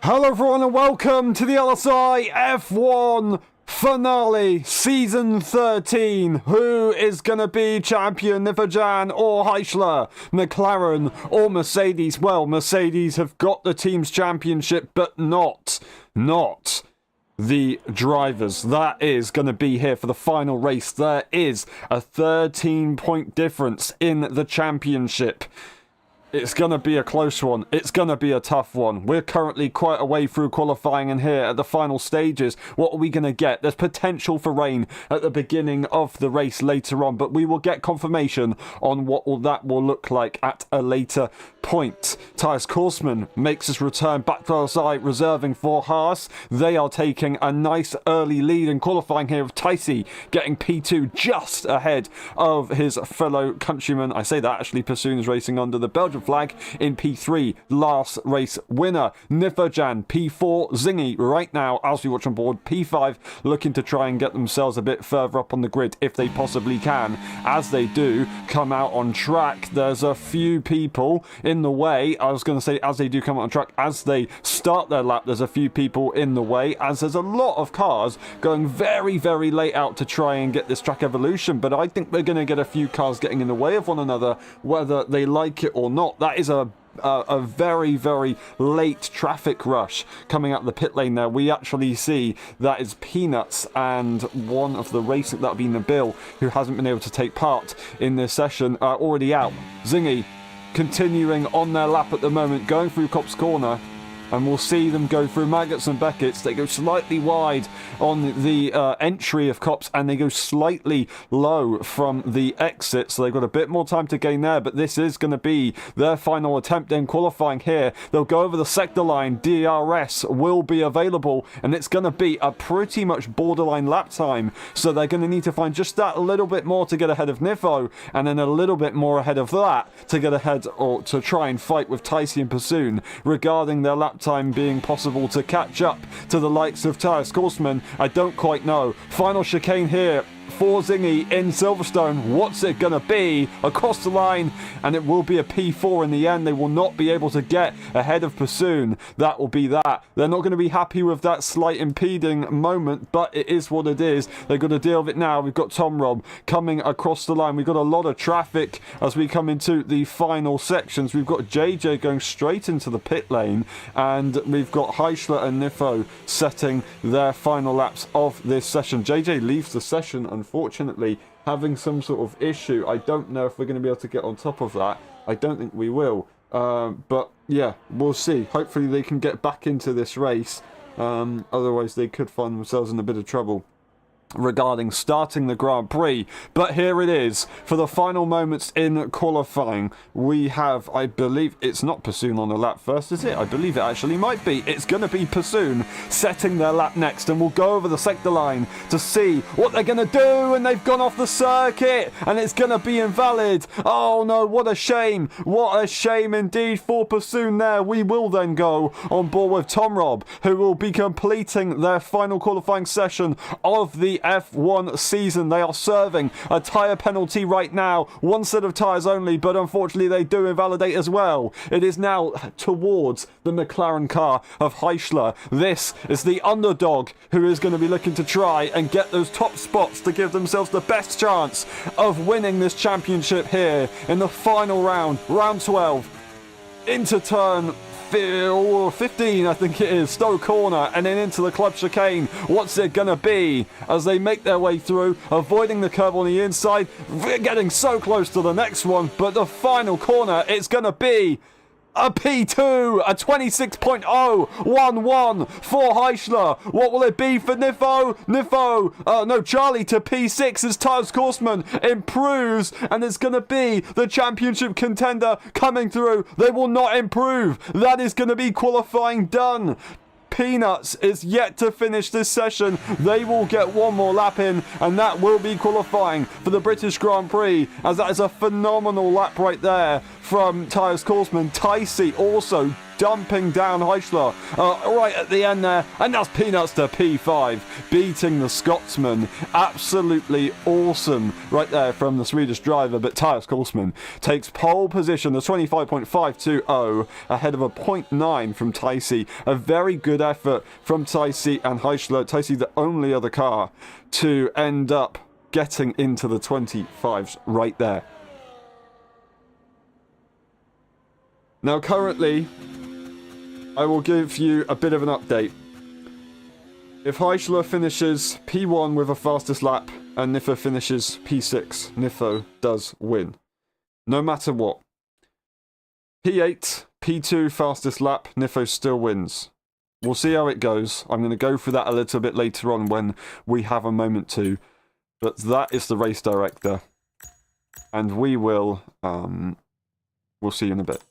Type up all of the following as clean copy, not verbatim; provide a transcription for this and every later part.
Hello everyone and welcome to the LSI F1 finale, season 13. Who is going to be champion, Nifojan or Heichler, McLaren or Mercedes? Well, Mercedes have got the team's championship, but not the drivers. That is going to be here for the final race. There is a 13-point difference in the championship. It's going to be a close one. It's going to be a tough one. We're currently quite a way through qualifying, and here at the final stages, what are we going to get? There's potential for rain at the beginning of the race later on, but we will get confirmation on what that will look like at a later point. Thijs Korsman makes his return back to LSI, reserving for Haas. They are taking a nice early lead in qualifying here, with Thijs getting P2 just ahead of his fellow countryman. I say that, actually, Pursoon is racing under the Belgian flag in P3. Last race winner, Nifojan, P4. Zingy right now, as we watch on board, P5, looking to try and get themselves a bit further up on the grid if they possibly can. As they do come out on track, there's a few people in the way. I was going to say, as they do come out on track, as they start their lap, there's a few people in the way, as there's a lot of cars going very, very late out to try and get this track evolution. But I think we're going to get a few cars getting in the way of one another, whether they like it or not. That is a very, very late traffic rush coming out of the pit lane there. We actually see that is Peanuts and one of the racing, that would be Nabil, who hasn't been able to take part in this session, already out. Zingy continuing on their lap at the moment, going through Copse Corner. And we'll see them go through Maggots and Beckett's. They go slightly wide on the entry of Copse, and they go slightly low from the exit. So they've got a bit more time to gain there, but this is going to be their final attempt in qualifying here. They'll go over the sector line. DRS will be available, and it's going to be a pretty much borderline lap time. So they're going to need to find just that little bit more to get ahead of Nifo, and then a little bit more ahead of that to get ahead, or to try and fight with Thijs and Pursoon regarding their lap time being possible to catch up to the likes of Thijs Korsman. I don't quite know. Final chicane here for Zingy in Silverstone. What's it going to be? Across the line, and it will be a P4 in the end. They will not be able to get ahead of Pursoon. That will be that. They're not going to be happy with that slight impeding moment, but it is what it is. They've got to deal with it now. We've got Tom Rob coming across the line. We've got a lot of traffic as we come into the final sections. We've got JJ going straight into the pit lane, and we've got Heichler and Nifo setting their final laps of this session. JJ leaves the session, unfortunately, having some sort of issue. I don't know if we're going to be able to get on top of that. I don't think we will. But yeah, we'll see. Hopefully they can get back into this race. Otherwise they could find themselves in a bit of trouble regarding starting the Grand Prix. But here it is for the final moments in qualifying. We have, I believe it's not Pursoon on the lap first, is it? I believe it actually might be. It's going to be Pursoon setting their lap next, and we'll go over the sector line to see what they're going to do. And they've gone off the circuit, and it's going to be invalid. Oh no, what a shame. What a shame indeed for Pursoon there. We will then go on board with Tom Rob, who will be completing their final qualifying session of the F1 season. They are serving a tyre penalty right now. One set of tyres only, but unfortunately they do invalidate as well. It is now towards the McLaren car of Heichler. This is the underdog who is going to be looking to try and get those top spots to give themselves the best chance of winning this championship here in the final round, round 12, into turn 15, I think it is, Stowe Corner, and then into the club chicane. What's it gonna be as they make their way through, avoiding the curb on the inside, getting so close to the next one, but the final corner, it's gonna be a P2, a 26.011 for Heichler. What will it be for Nifo? Charlie to P6 as Thijs Korsman improves, and it's going to be the championship contender coming through. They will not improve. That is going to be qualifying done. Peanuts is yet to finish this session. They will get one more lap in, and that will be qualifying for the British Grand Prix, as that is a phenomenal lap right there from Thijs Korsman. Thijs also dumping down Heichler right at the end there. And that's Peanuts to P5, beating the Scotsman. Absolutely awesome right there from the Swedish driver. But Tyus Korsman takes pole position, the 25.520, ahead of a 0.9 from Ticey. A very good effort from Ticey and Heichler. Ticey, the only other car to end up getting into the 25s right there. Now currently, I will give you a bit of an update. If Heichler finishes P1 with a fastest lap and Nifo finishes P6, Nifo does win. No matter what. P8, P2 fastest lap, Nifo still wins. We'll see how it goes. I'm going to go through that a little bit later on when we have a moment to. But that is the race director. And we will, we'll see you in a bit.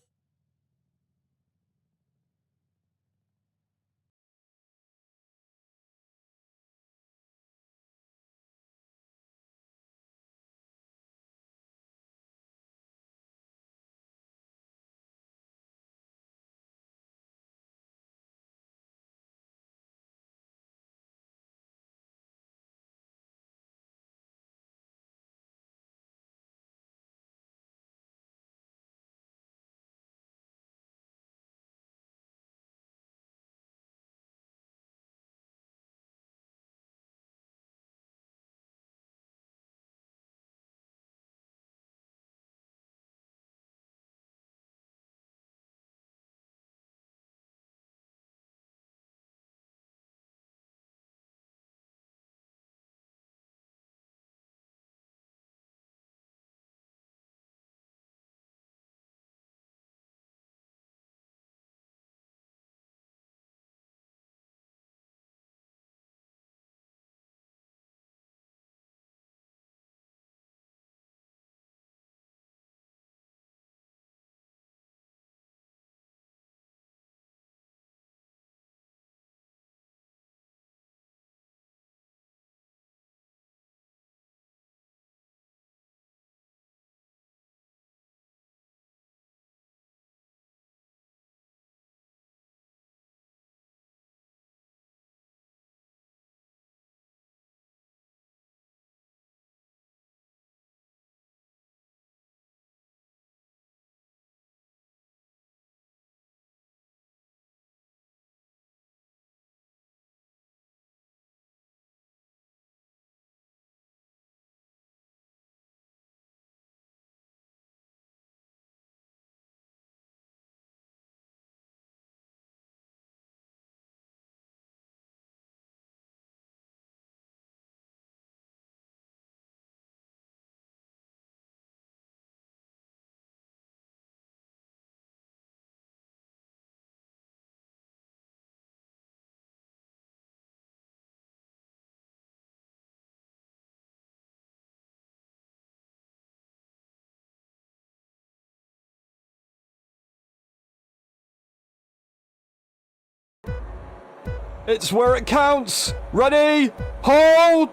It's where it counts. Ready? Hold.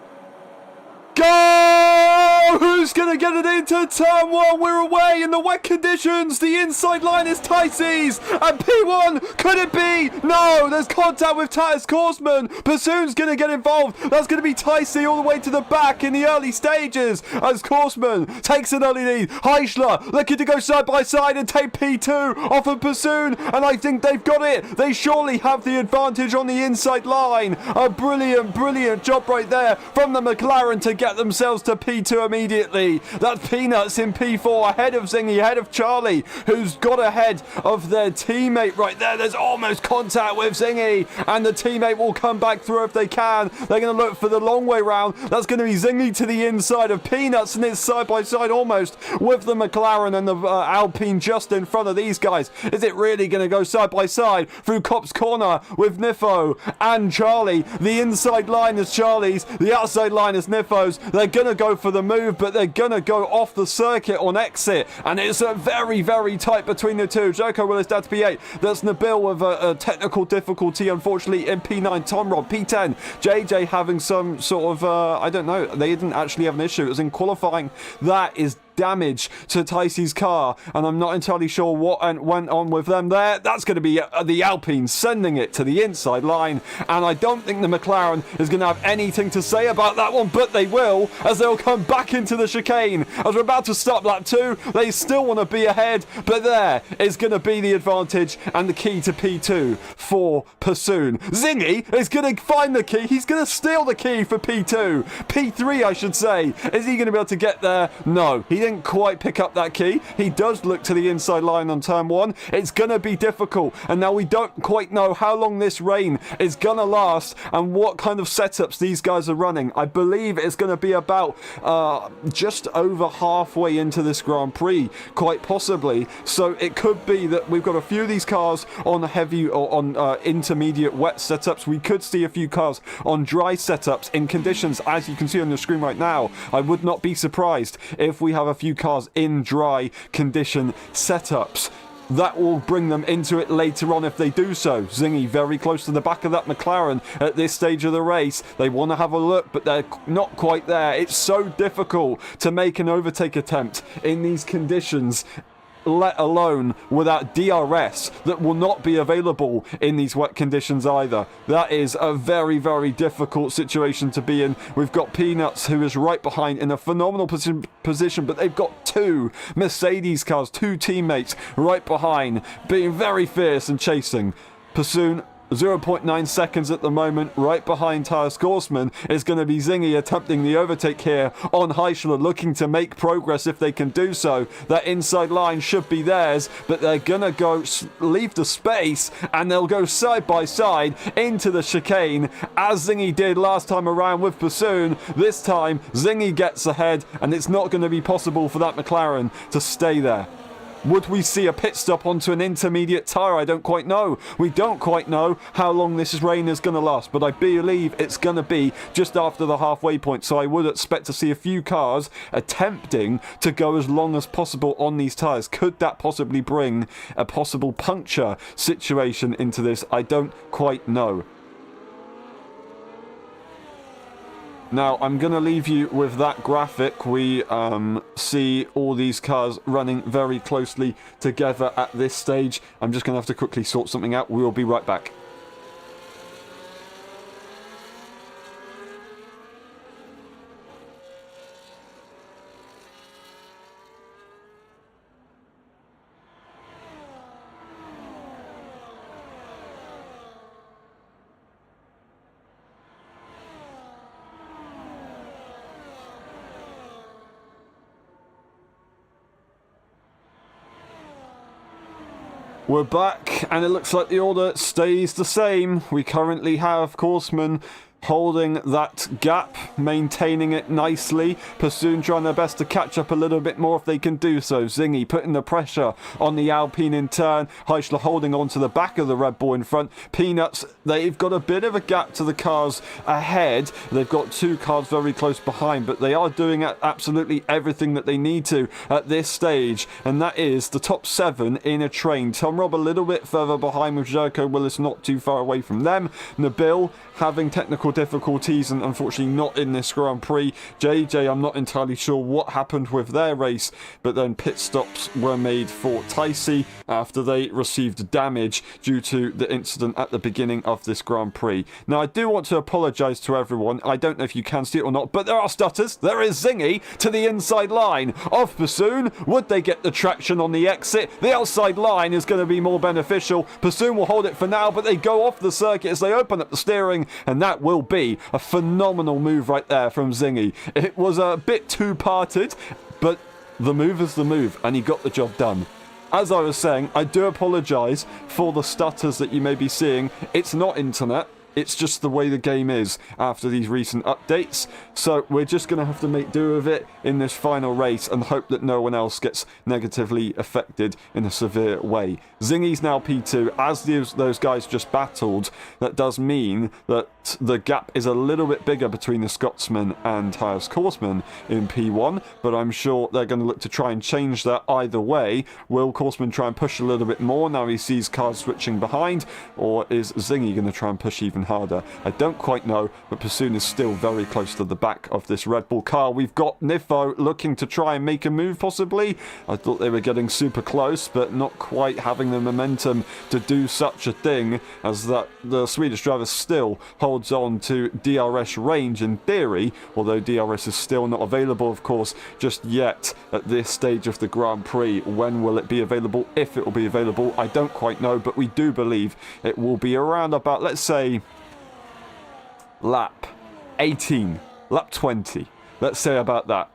Go! Who's going to get it into turn one? We're away in the wet conditions. The inside line is Ticey's. And P1, could it be? No, there's contact with Tyus Korsman. Bassoon's going to get involved. That's going to be Ticey all the way to the back in the early stages as Korsman takes an early lead. Heichler looking to go side by side and take P2 off of Bassoon. And I think they've got it. They surely have the advantage on the inside line. A brilliant, brilliant job right there from the McLaren to get themselves to P2 immediately. That's Peanuts in P4 ahead of Zingy, ahead of Charlie, who's got ahead of their teammate right there. There's almost contact with Zingy, and the teammate will come back through if they can. They're going to look for the long way round. That's going to be Zingy to the inside of Peanuts, and it's side by side almost with the McLaren and the Alpine just in front of these guys. Is it really going to go side by side through Cop's Corner with Nifo and Charlie? The inside line is Charlie's, the outside line is Nifo's. They're going to go for the move, but they're going to go off the circuit on exit, and it's a very, very tight between the two. Joko Willis down to P8. That's Nabil with a technical difficulty, unfortunately, in P9. Tom Rod, P10. JJ having some sort of, I don't know, they didn't actually have an issue. It was in qualifying. That is damage to Ticey's car, and I'm not entirely sure what went on with them there. That's going to be the Alpine sending it to the inside line, and I don't think the McLaren is going to have anything to say about that one, but they will, as they'll come back into the chicane. As we're about to stop lap 2, they still want to be ahead, but there is going to be the advantage and the key to P2 for Pursoon. Zingy is going to find the key. He's going to steal the key for P2. P3, I should say. Is he going to be able to get there? No, he didn't quite pick up that key. He does look to the inside line on turn 1. It's going to be difficult, and now we don't quite know how long this rain is going to last and what kind of setups these guys are running. I believe it's going to be about just over halfway into this Grand Prix, quite possibly. So it could be that we've got a few of these cars on heavy or on intermediate wet setups. We could see a few cars on dry setups in conditions, as you can see on the screen right now. I would not be surprised if we have a few cars in dry condition setups. That will bring them into it later on if they do so. Zingy very close to the back of that McLaren at this stage of the race. They want to have a look, but they're not quite there. It's so difficult to make an overtake attempt in these conditions, let alone without DRS that will not be available in these wet conditions either. That is a very, very difficult situation to be in. We've got Peanuts, who is right behind in a phenomenal position, but they've got two Mercedes cars, two teammates right behind, being very fierce and chasing. Pursoon 0.9 seconds at the moment, right behind Tyrus Korsman is going to be Zingy attempting the overtake here on Heischler, looking to make progress if they can do so. That inside line should be theirs, but they're going to go leave the space and they'll go side by side into the chicane as Zingy did last time around with Pursoon. This time Zingy gets ahead and it's not going to be possible for that McLaren to stay there. Would we see a pit stop onto an intermediate tyre? I don't quite know. We don't quite know how long this rain is going to last, but I believe it's going to be just after the halfway point, so I would expect to see a few cars attempting to go as long as possible on these tyres. Could that possibly bring a possible puncture situation into this? I don't quite know. Now, I'm going to leave you with that graphic. We see all these cars running very closely together at this stage. I'm just going to have to quickly sort something out. We will be right back. We're back, and it looks like the order stays the same. We currently have Korsman holding that gap, maintaining it nicely. Pursoon trying their best to catch up a little bit more if they can do so. Zingy putting the pressure on the Alpine in turn. Heischler holding on to the back of the Red Bull in front. Peanuts, they've got a bit of a gap to the cars ahead. They've got two cars very close behind, but they are doing absolutely everything that they need to at this stage, and that is the top 7 in a train. Tom Robb a little bit further behind with Jerko Willis not too far away from them. Nabil having technical difficulties and unfortunately not in this Grand Prix. JJ, I'm not entirely sure what happened with their race, but then pit stops were made for Ticey after they received damage due to the incident at the beginning of this Grand Prix. Now, I do want to apologise to everyone. I don't know if you can see it or not, but there are stutters. There is Zingy to the inside line of Pursoon. Would they get the traction on the exit? The outside line is going to be more beneficial. Pursoon will hold it for now, but they go off the circuit as they open up the steering, and that will be a phenomenal move right there from Zingy. It was a bit too parted, but the move is the move, and he got the job done. As I was saying, I do apologise for the stutters that you may be seeing. It's not internet. It's just the way the game is after these recent updates. So we're just going to have to make do of it in this final race and hope that no one else gets negatively affected in a severe way. Zingy's now P2. As those guys just battled, that does mean that the gap is a little bit bigger between the Scotsman and Tyrus Korsman in P1, but I'm sure they're going to look to try and change that either way. Will Korsman try and push a little bit more now he sees cars switching behind, or is Zingy going to try and push even harder? I don't quite know, but Pursuit is still very close to the back of this Red Bull car. We've got Nifo looking to try and make a move, possibly. I thought they were getting super close, but not quite having the momentum to do such a thing, as that the Swedish driver still holds on to DRS range in theory, although DRS is still not available, of course, just yet at this stage of the Grand Prix. When will it be available? If it will be available, I don't quite know, but we do believe it will be around about, let's say, lap 18, lap 20. Let's say about that.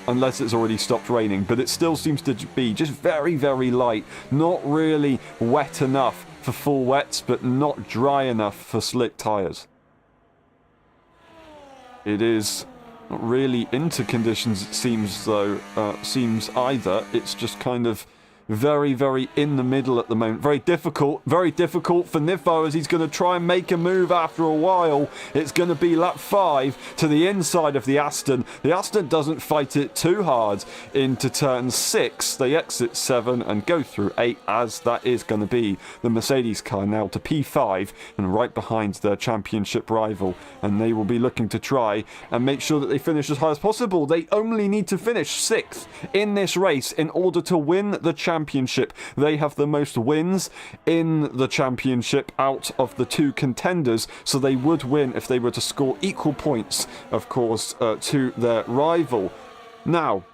Unless it's already stopped raining, but it still seems to be just very, very light. Not really wet enough for full wets, but not dry enough for slick tyres. It is not really into conditions, it seems, though. Seems either. It's just kind of very, very in the middle at the moment. Very difficult for Nifo, as he's going to try and make a move after a while. It's going to be lap 5 to the inside of the Aston. The Aston doesn't fight it too hard into turn 6. They exit 7 and go through 8, as that is going to be the Mercedes car now to P5 and right behind their championship rival. And they will be looking to try and make sure that they finish as high as possible. They only need to finish 6th in this race in order to win the championship. They have the most wins in the championship out of the 2 contenders, so they would win if they were to score equal points, of course, to their rival. Now,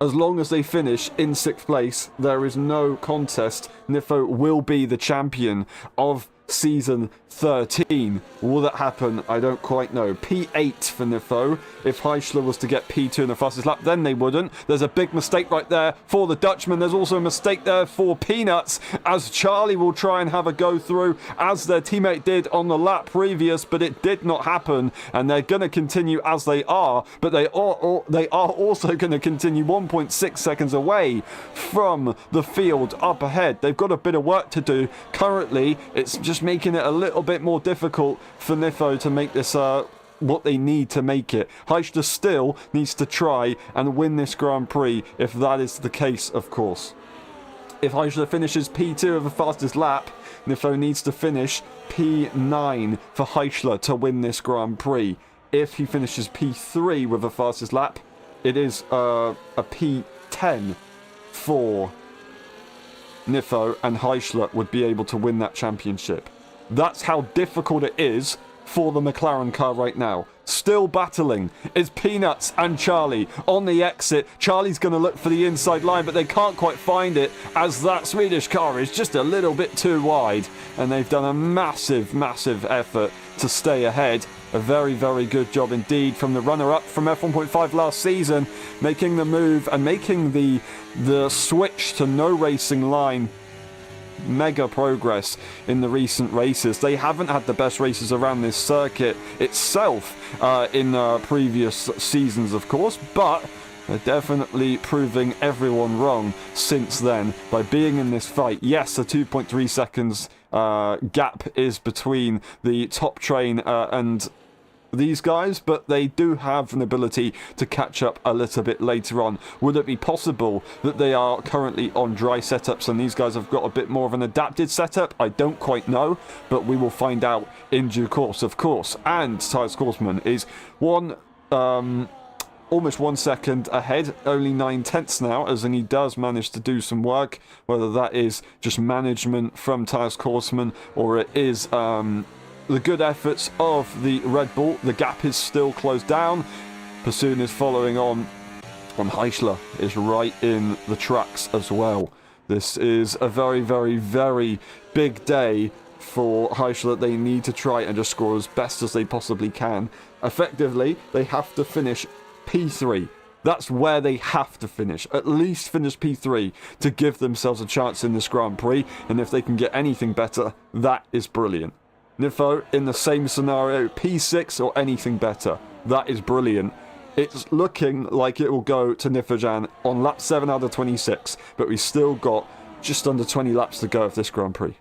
as long as they finish in 6th place, there is no contest. Nifo will be the champion of season 13. Will that happen? I don't quite know. P8 for Nifo. If Heichler was to get P2 in the fastest lap, then they wouldn't. There's a big mistake right there for the Dutchman. There's also a mistake there for Peanuts, as Charlie will try and have a go through, as their teammate did on the lap previous, but it did not happen, and they're going to continue as they are, but they are also going to continue 1.6 seconds away from the field up ahead. They've got a bit of work to do. Currently, it's just making it a little bit more difficult for Nifo to make this what they need to make it. Heichler still needs to try and win this Grand Prix, if that is the case, of course. If Heichler finishes P2 of the fastest lap, Nifo needs to finish P9 for Heichler to win this Grand Prix. If he finishes P3 with the fastest lap, it is a P10 for Nifo, and Heichler would be able to win that championship. That's how difficult it is for the McLaren car right now. Still battling is Peanuts and Charlie on the exit. Charlie's going to look for the inside line, but they can't quite find it, as that Swedish car is just a little bit too wide, and they've done a massive, massive effort to stay ahead. A very, very good job indeed from the runner-up from F1.5 last season, making the move and making the switch to no racing line. Mega progress in the recent races. They haven't had the best races around this circuit itself in previous seasons, of course, but they're definitely proving everyone wrong since then by being in this fight. Yes, a 2.3 seconds gap is between the top train and these guys, but they do have an ability to catch up a little bit later on. Would it be possible that they are currently on dry setups and these guys have got a bit more of an adapted setup? I don't quite know, but we will find out in due course, of course. And Tyus Korsman is almost 1 second ahead, only 9/10 now, as he does manage to do some work, whether that is just management from Tyus Korsman or it is the good efforts of the Red Bull. The gap is still closed down. Pursuit is following on. Heichler is right in the tracks as well. This is a very, very, very big day for Heichler. They need to try and just score as best as they possibly can. Effectively, they have to finish P3. That's where they have to finish. At least finish P3 to give themselves a chance in this Grand Prix. And if they can get anything better, that is brilliant. Nifo in the same scenario, P6 or anything better. That is brilliant. It's looking like it will go to Nifojan on lap 7 out of 26, but we've still got just under 20 laps to go of this Grand Prix.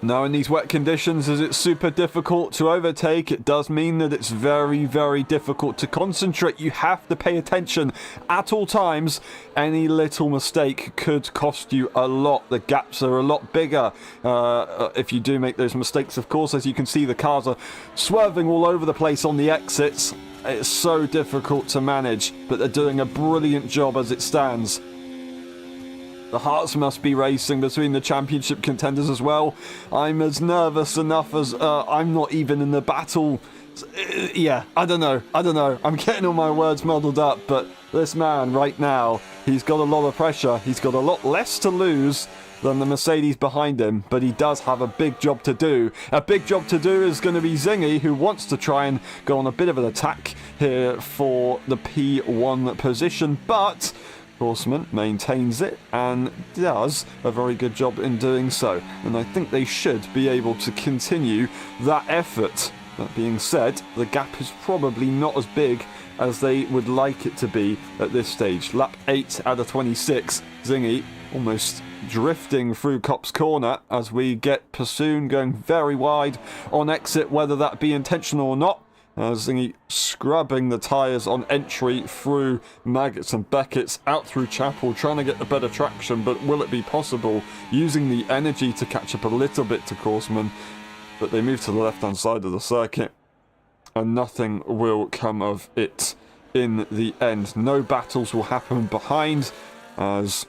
Now, in these wet conditions, as it's super difficult to overtake, it does mean that it's very, very difficult to concentrate. You have to pay attention at all times. Any little mistake could cost you a lot. The gaps are a lot bigger if you do make those mistakes. Of course, as you can see, the cars are swerving all over the place on the exits. It's so difficult to manage, but they're doing a brilliant job as it stands. The hearts must be racing between the championship contenders as well. I'm as nervous enough as I'm not even in the battle. Yeah, I don't know. I'm getting all my words muddled up, but this man right now, he's got a lot of pressure. He's got a lot less to lose than the Mercedes behind him, but he does have a big job to do. A big job to do is going to be Zingy, who wants to try and go on a bit of an attack here for the P1 position, but Horseman maintains it and does a very good job in doing so, and I think they should be able to continue that effort. That being said, the gap is probably not as big as they would like it to be at this stage. Lap 8 out of 26, Zingy almost drifting through Copse Corner as we get Pursoon going very wide on exit, whether that be intentional or not. Zingy scrubbing the tyres on entry through Maggots and Beckett's, out through Chapel, trying to get the better traction, but will it be possible? Using the energy to catch up a little bit to Korsman, but they move to the left-hand side of the circuit, and nothing will come of it in the end. No battles will happen behind, as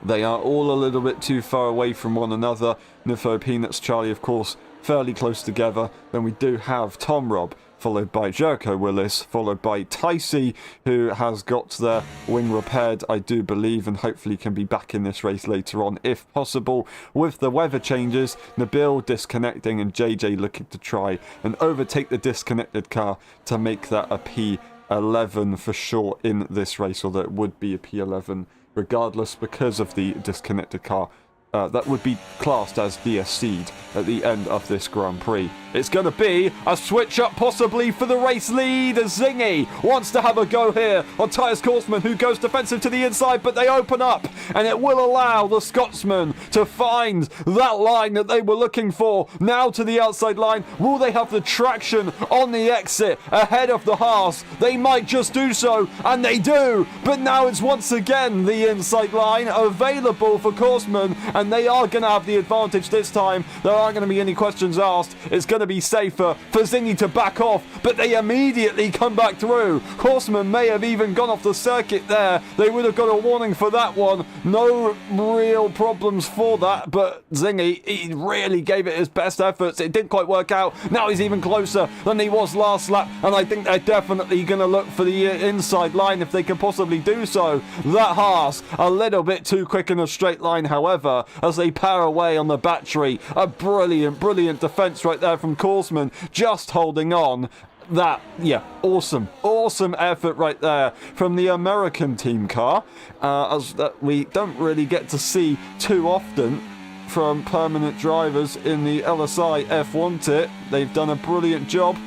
they are all a little bit too far away from one another. Nifo, Peanuts, Charlie, of course, fairly close together. Then we do have Tom Robb, followed by Jericho Willis, followed by Ticey, who has got their wing repaired, I do believe, and hopefully can be back in this race later on if possible. With the weather changes, Nabil disconnecting and JJ looking to try and overtake the disconnected car to make that a P11 for sure in this race, although it would be a P11 regardless because of the disconnected car. That would be classed as DSC'd at the end of this Grand Prix. It's going to be a switch up possibly for the race lead as Zingy wants to have a go here on Tyus Korsman, who goes defensive to the inside, but they open up and it will allow the Scotsman to find that line that they were looking for. Now to the outside line. Will they have the traction on the exit ahead of the Haas? They might just do so, and they do, but now it's once again the inside line available for Korsman, and they are going to have the advantage this time. There aren't going to be any questions asked. It's going to be safer for Zingy to back off, but they immediately come back through. Korsman may have even gone off the circuit there. They would have got a warning for that one. No real problems for that, but Zingy, he really gave it his best efforts. It didn't quite work out. Now he's even closer than he was last lap, and I think they're definitely going to look for the inside line if they can possibly do so. That Haas, a little bit too quick in a straight line, however, as they power away on the battery. A brilliant defense right there from Korsman, just holding on. That, yeah, awesome effort right there from the American team car, as that we don't really get to see too often from permanent drivers in the LSI F1 tier. They've done a brilliant job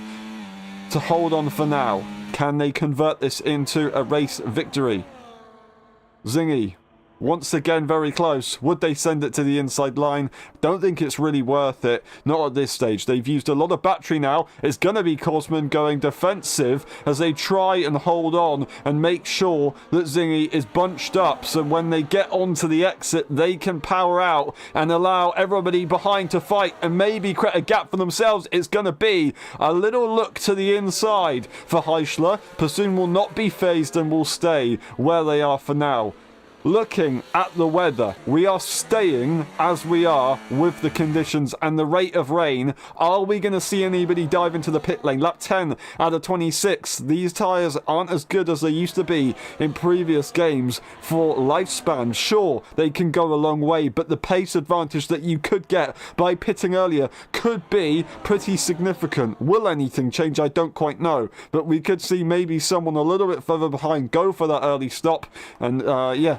to hold on for now. Can they convert this into a race victory? Zingy, once again very close. Would they send it to the inside line? Don't think it's really worth it. Not at this stage. They've used a lot of battery now. It's going to be Korsman going defensive as they try and hold on and make sure that Zingy is bunched up, so when they get onto the exit they can power out and allow everybody behind to fight and maybe create a gap for themselves. It's going to be a little look to the inside for Heischler. Pursoon will not be phased and will stay where they are for now. Looking at the weather, we are staying as we are with the conditions and the rate of rain. Are we going to see anybody dive into the pit lane? Lap 10 out of 26. These tyres aren't as good as they used to be in previous games for lifespan. Sure, they can go a long way, but the pace advantage that you could get by pitting earlier could be pretty significant. Will anything change? I don't quite know, but we could see maybe someone a little bit further behind go for that early stop, and yeah,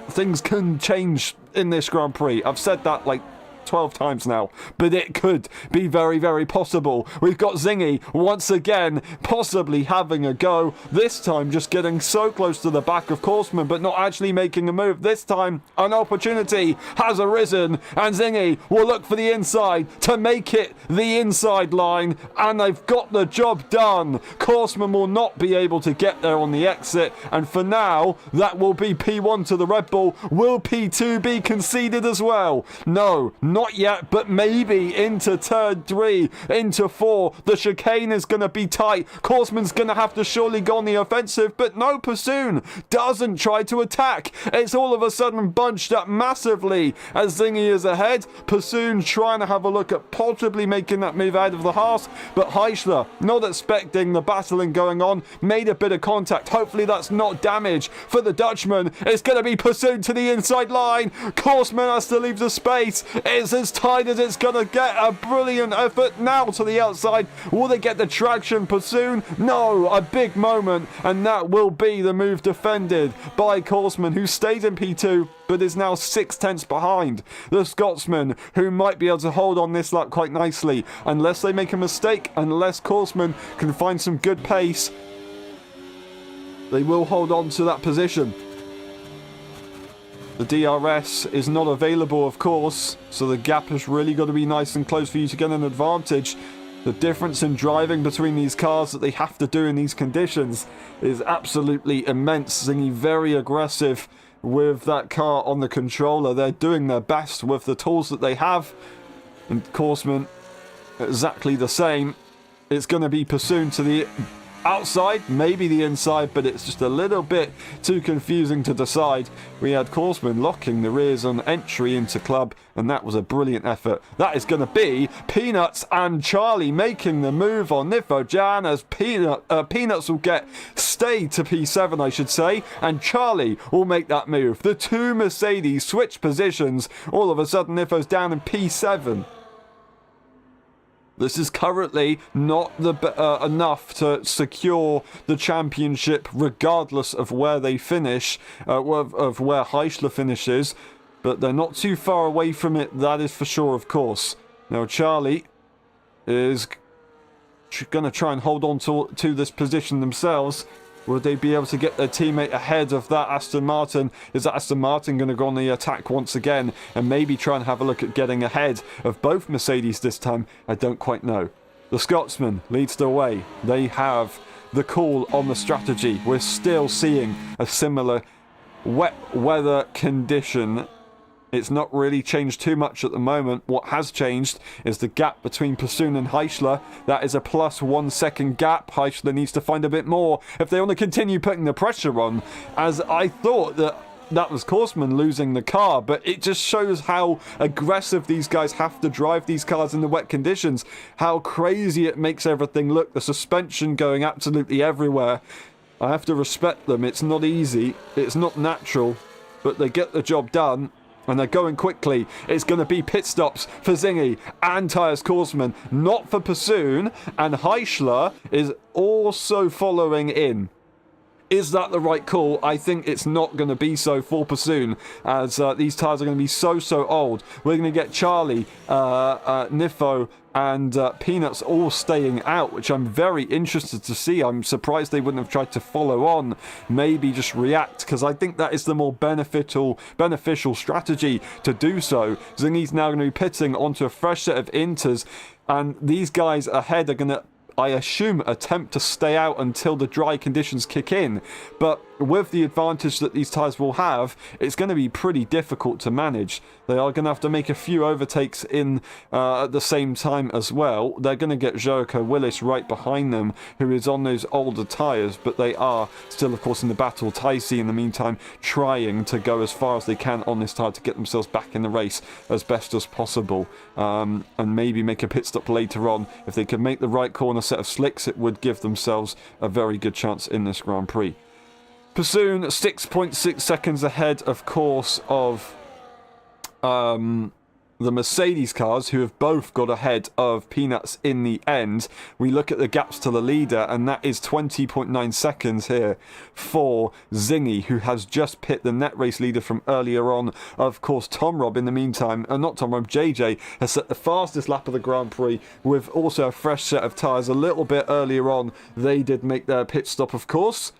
things can change in this Grand Prix. I've said that like 12 times now, but it could be very, very possible. We've got Zingy once again possibly having a go, this time just getting so close to the back of Korsman, but not actually making a move. This time an opportunity has arisen, and Zingy will look for the inside to make it the inside line, and they've got the job done. Korsman will not be able to get there on the exit, and for now that will be P1 to the Red Bull. Will P2 be conceded as well? No, not yet, but maybe into turn 3, into 4. The chicane is going to be tight. Korsman's going to have to surely go on the offensive, but no, Pursoon doesn't try to attack. It's all of a sudden bunched up massively as Zingy is ahead. Pursoon trying to have a look at possibly making that move out of the Haas, but Heichler, not expecting the battling going on, made a bit of contact. Hopefully that's not damage for the Dutchman. It's going to be Pursoon to the inside line. Korsman has to leave the space. It's as tight as it's going to get. A brilliant effort now to the outside. Will they get the traction? Pursoon? No, a big moment, and that will be the move defended by Korsman, who stays in P2 but is now 6/10 behind the Scotsman, who might be able to hold on this lap quite nicely unless they make a mistake, unless Korsman can find some good pace. They will hold on to that position. The DRS is not available, of course, so the gap has really got to be nice and close for you to get an advantage. The difference in driving between these cars that they have to do in these conditions is absolutely immense. Zingy very aggressive with that car on the controller. They're doing their best with the tools that they have. And Korsman, exactly the same. It's going to be Pursoon to the outside, maybe the inside, but it's just a little bit too confusing to decide. We had Korsman locking the rears on entry into club, and that was a brilliant effort. That is going to be Peanuts and Charlie making the move on Nifojan, as Peanuts will stay to P7, I should say, and Charlie will make that move. The two Mercedes switch positions. All of a sudden Nifo's down in P7. This is currently not enough to secure the championship, regardless of where they finish, of where Heichler finishes. But they're not too far away from it, that is for sure, of course. Now, Charlie is going to try and hold on to this position themselves. Would they be able to get their teammate ahead of that Aston Martin? Is that Aston Martin going to go on the attack once again and maybe try and have a look at getting ahead of both Mercedes this time? I don't quite know. The Scotsman leads the way. They have the call on the strategy. We're still seeing a similar wet weather condition. It's not really changed too much at the moment. What has changed is the gap between Pursoon and Heichler. That is a plus 1 second gap. Heichler needs to find a bit more if they want to continue putting the pressure on, as I thought that was Korsman losing the car, but it just shows how aggressive these guys have to drive these cars in the wet conditions, how crazy it makes everything look, the suspension going absolutely everywhere. I have to respect them. It's not easy, it's not natural, but they get the job done. And they're going quickly. It's going to be pit stops for Zingy and Tyres Korsman, not for Pursoon. And Heichler is also following in. Is that the right call? I think it's not going to be so for Pursoon, as these tyres are going to be so old. We're going to get Charlie, Nifo, and Peanuts all staying out, which I'm very interested to see. I'm surprised they wouldn't have tried to follow on, maybe just react, because I think that is the more beneficial strategy to do so. Zingy's now going to be pitting onto a fresh set of inters, and these guys ahead are going to, I assume, attempt to stay out until the dry conditions kick in. But with the advantage that these tyres will have, it's going to be pretty difficult to manage. They are going to have to make a few overtakes in at the same time as well. They're going to get Jericho Willis right behind them, who is on those older tyres, but they are still, of course, in the battle. Ticey, in the meantime, trying to go as far as they can on this tyre to get themselves back in the race as best as possible, and maybe make a pit stop later on. If they could make the right call on a set of slicks, it would give themselves a very good chance in this Grand Prix. Pursoon 6.6 seconds ahead, of course, of the Mercedes cars, who have both got ahead of Peanuts in the end. We look at the gaps to the leader, and that is 20.9 seconds here for Zingy, who has just pit the net race leader from earlier on. Of course, Tom Robb, in the meantime, not Tom Robb, JJ, has set the fastest lap of the Grand Prix with also a fresh set of tyres. A little bit earlier on, they did make their pit stop, of course.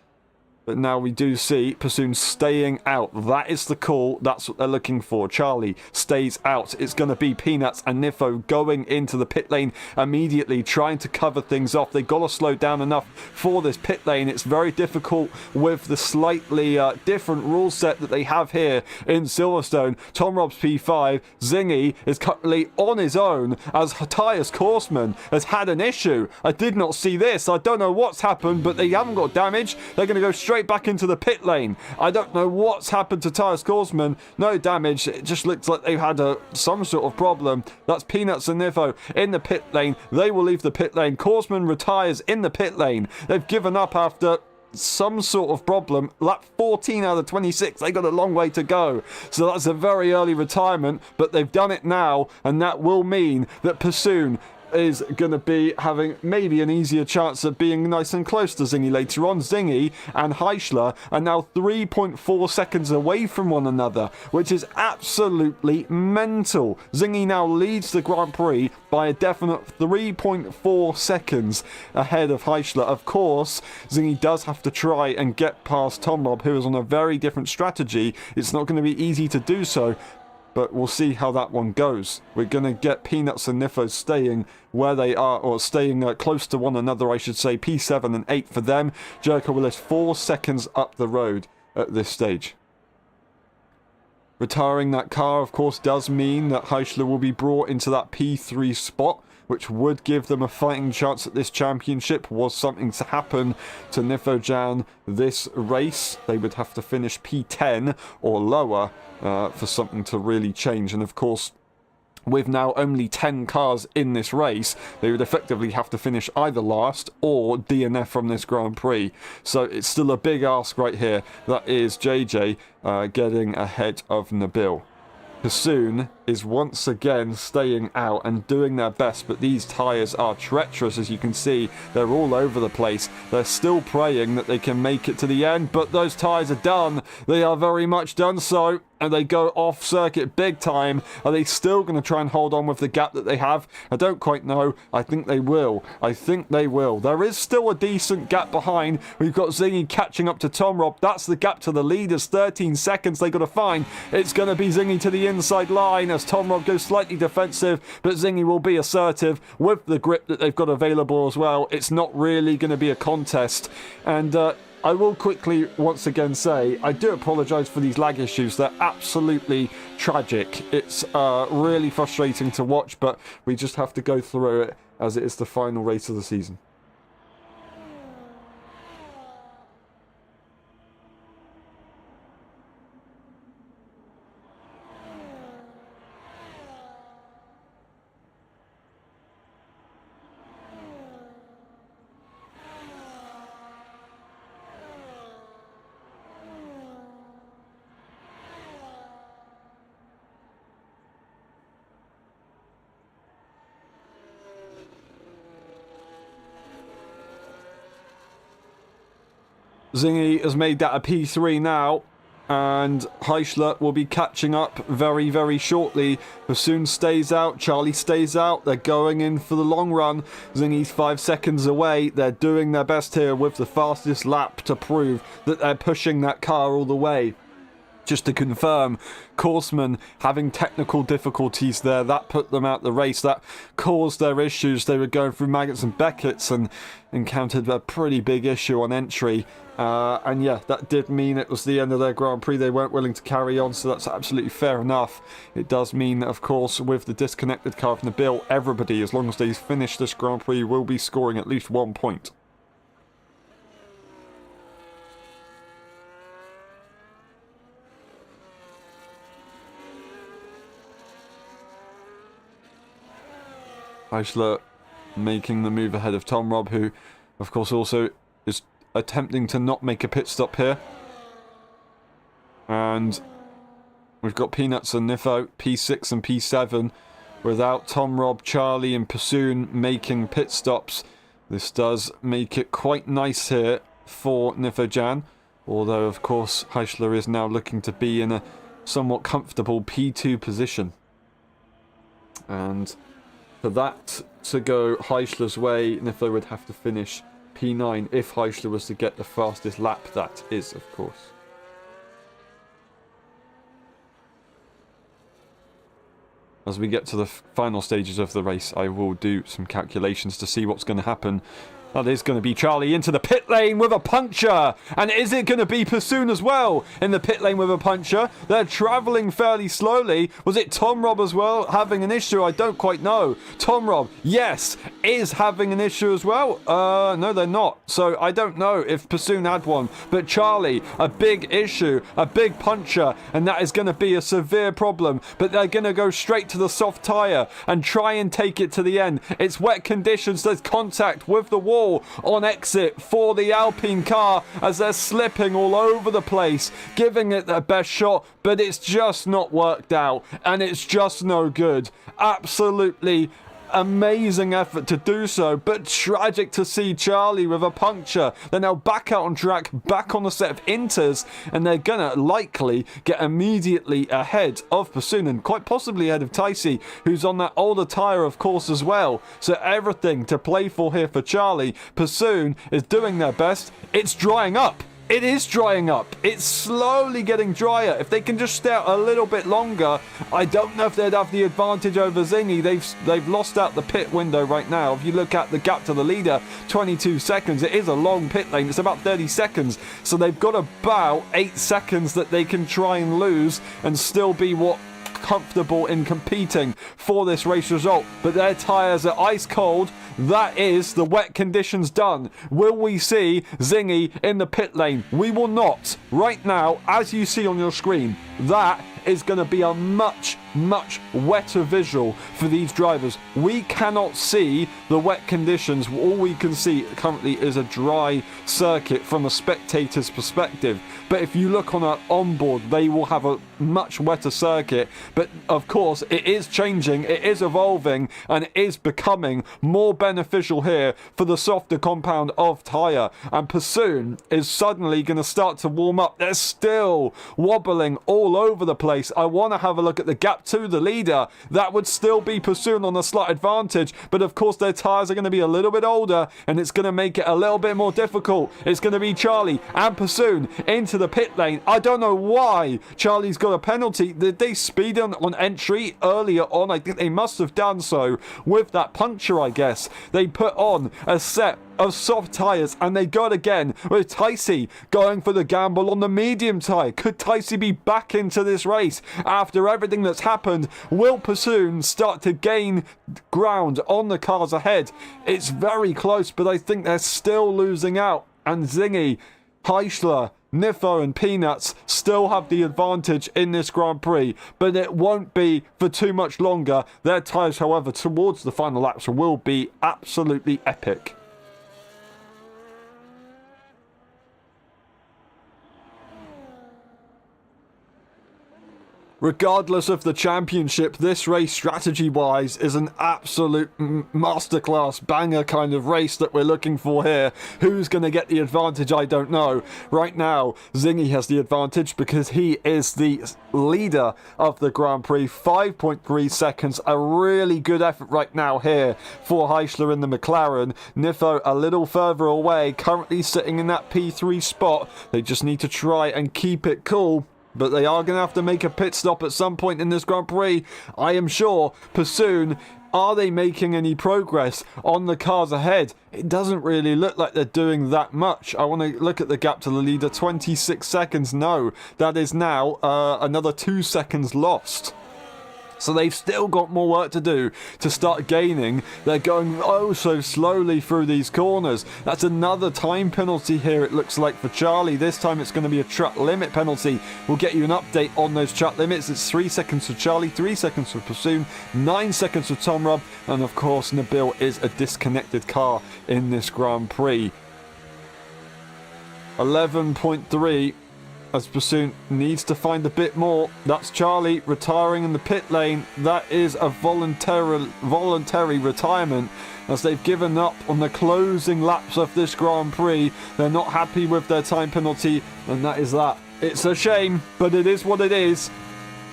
But now we do see Pursoon staying out. That is the call. That's what they're looking for. Charlie stays out. It's going to be Peanuts and Niffo going into the pit lane immediately, trying to cover things off. They've got to slow down enough for this pit lane. It's very difficult with the slightly different rule set that they have here in Silverstone. Tom Robb's P5. Zingy is currently on his own as Tyres Korsman has had an issue. I did not see this. I don't know what's happened, but they haven't got damage. They're going to go straight back into the pit lane. I don't know what's happened to Tyres Korsman. No damage. It just looks like they've had some sort of problem. That's Peanuts and Niffo in the pit lane. They will leave the pit lane. Korsman retires in the pit lane. They've given up after some sort of problem. Lap 14 out of 26. They got a long way to go. So that's a very early retirement, but they've done it now, and that will mean that Pursoon is going to be having maybe an easier chance of being nice and close to Zingy later on. Zingy and Heichler are now 3.4 seconds away from one another, which is absolutely mental. Zingy now leads the Grand Prix by a definite 3.4 seconds ahead of Heichler. Of course, Zingy does have to try and get past Tom Robb, who is on a very different strategy. It's not going to be easy to do so, but we'll see how that one goes. We're going to get Peanuts and Niffo staying where they are, or staying close to one another, I should say. P7 and 8 for them. Jericho Willis 4 seconds up the road at this stage. Retiring that car, of course, does mean that Heichler will be brought into that P3 spot, which would give them a fighting chance at this championship. Was something to happen to Nifojan this race, they would have to finish P10 or lower for something to really change. And of course, with now only 10 cars in this race, they would effectively have to finish either last or DNF from this Grand Prix. So it's still a big ask right here. That is JJ getting ahead of Nabil. Pursoon is once again staying out and doing their best, but these tyres are treacherous, as you can see. They're all over the place. They're still praying that they can make it to the end, but those tyres are done. They are very much done so, and they go off circuit big time. Are they still going to try and hold on with the gap that they have? I don't quite know. I think they will. I think they will. There is still a decent gap behind. We've got Zingy catching up to Tom Robb. That's the gap to the leaders. 13 seconds they got to find. It's going to be Zingy to the inside line as Tom Robb goes slightly defensive, but Zingy will be assertive with the grip that they've got available as well. It's not really going to be a contest. And I will quickly once again say I do apologise for these lag issues. They're absolutely tragic. It's really frustrating to watch, but we just have to go through it as it is the final race of the season. Zingy has made that a P3 now, and Heichler will be catching up very, very shortly. Pursoon stays out, Charlie stays out. They're going in for the long run. Zingy's 5 seconds away. They're doing their best here with the fastest lap to prove that they're pushing that car all the way. Just to confirm, Korsman having technical difficulties there, that put them out the race, that caused their issues. They were going through Maggots and Beckett's and encountered a pretty big issue on entry. And yeah, that did mean it was the end of their Grand Prix. They weren't willing to carry on, so that's absolutely fair enough. It does mean that, of course, with the disconnected car from the bill, everybody, as long as they finish this Grand Prix, will be scoring at least 1 point. Heichler making the move ahead of Tom Robb, who, of course, also is attempting to not make a pit stop here. And We've got Peanuts and Nifo, P6 and P7, without Tom, Rob, Charlie and Pursoon making pit stops. This does make it quite nice here for Nifojan, although of course Heichler is now looking to be in a somewhat comfortable P2 position. And for that to go Heichler's way, Nifo would have to finish P9 if Heichler was to get the fastest lap, that is, of course. As we get to the final stages of the race, I will do some calculations to see what's going to happen. That is going to be Charlie into the pit lane with a puncture. And is it going to be Pursoon as well in the pit lane with a puncture? They're travelling fairly slowly. Was it Tom Rob as well having an issue? I don't quite know. Tom Rob, yes, is having an issue as well. No, they're not. So I don't know if Pursoon had one. But Charlie, a big issue, a big puncture. And that is going to be a severe problem. But they're going to go straight to the soft tyre and try and take it to the end. It's wet conditions. There's contact with the wall on exit for the Alpine car as they're slipping all over the place, giving it their best shot, but it's just not worked out and it's just no good. Absolutely amazing effort to do so, but tragic to see Charlie with a puncture. They're now back out on track, back on the set of inters, and they're gonna likely get immediately ahead of Pursoon and quite possibly ahead of Ticey, who's on that older tyre of course as well. So everything to play for here for Charlie. Pursoon is doing their best. It's drying up. It is drying up. It's slowly getting drier. If they can just stay out a little bit longer, I don't know if they'd have the advantage over Zingy. They've lost out the pit window right now. If you look at the gap to the leader, 22 seconds. It is a long pit lane. It's about 30 seconds. So they've got about 8 seconds that they can try and lose and still be comfortable in competing for this race result. But their tyres are ice cold. That is the wet conditions done. Will we see Zingy in the pit lane? We will not. Right now, as you see on your screen, that is going to be a much wetter visual for these drivers. We cannot see the wet conditions. All we can see currently is a dry circuit from a spectator's perspective. But if you look on our onboard, they will have a much wetter circuit. But of course, it is changing, it is evolving, and it is becoming more beneficial here for the softer compound of tyre. And Pursoon is suddenly going to start to warm up. They're still wobbling all over the place. I want to have a look at the gap to the leader. That would still be Pursoon on a slight advantage, but of course their tyres are going to be a little bit older and it's going to make it a little bit more difficult. It's going to be Charlie and Pursoon into the pit lane. I don't know why Charlie's got a penalty. Did they speed on entry earlier on? I think they must have done so with that puncture, I guess. They put on a set of soft tyres and they got again with Ticey going for the gamble on the medium tyre. Could Ticey be back into this race after everything that's happened? Will Pursoon start to gain ground on the cars ahead? It's very close, but I think they're still losing out, and Zingy, Heichler, Nifo and Peanuts still have the advantage in this Grand Prix, but it won't be for too much longer. Their tyres, however, towards the final laps will be absolutely epic. Regardless of the championship, this race strategy-wise is an absolute masterclass banger kind of race that we're looking for here. Who's going to get the advantage? I don't know. Right now, Zingy has the advantage because he is the leader of the Grand Prix. 5.3 seconds. A really good effort right now here for Heichler in the McLaren. Nifo a little further away, currently sitting in that P3 spot. They just need to try and keep it cool. But they are going to have to make a pit stop at some point in this Grand Prix, I am sure. Pursoon, are they making any progress on the cars ahead? It doesn't really look like they're doing that much. I want to look at the gap to the leader. 26 seconds. No, that is now another 2 seconds lost. So they've still got more work to do to start gaining. They're going oh so slowly through these corners. That's another time penalty here, it looks like, for Charlie. This time it's going to be a track limit penalty. We'll get you an update on those track limits. It's 3 seconds for Charlie, 3 seconds for Pursoon, 9 seconds for Tom Rob, and of course Nabil is a disconnected car in this Grand Prix. 11.3. as Bassoon needs to find a bit more. That's Charlie retiring in the pit lane. That is a voluntary retirement, as they've given up on the closing laps of this Grand Prix. They're not happy with their time penalty, and that is that. It's a shame, but it is what it is.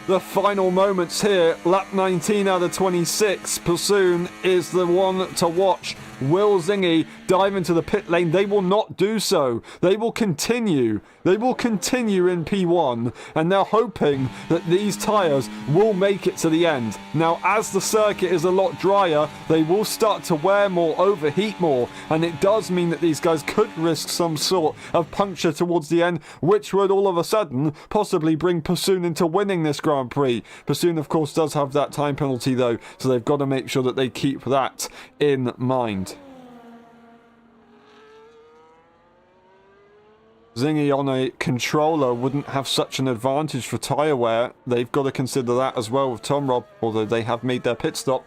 The final moments here, lap 19 out of 26. Bassoon is the one to watch. Will Zingy dive into the pit lane? They will not do so. They will continue. They will continue in P1, and they're hoping that these tyres will make it to the end. Now, as the circuit is a lot drier, they will start to wear more, overheat more, and it does mean that these guys could risk some sort of puncture towards the end, which would all of a sudden possibly bring Bassoon into winning this Grand Prix. Bassoon, of course, does have that time penalty, though, so they've got to make sure that they keep that in mind. Zingy on a controller wouldn't have such an advantage for tyre wear. They've got to consider that as well with Tom Rob, although they have made their pit stop.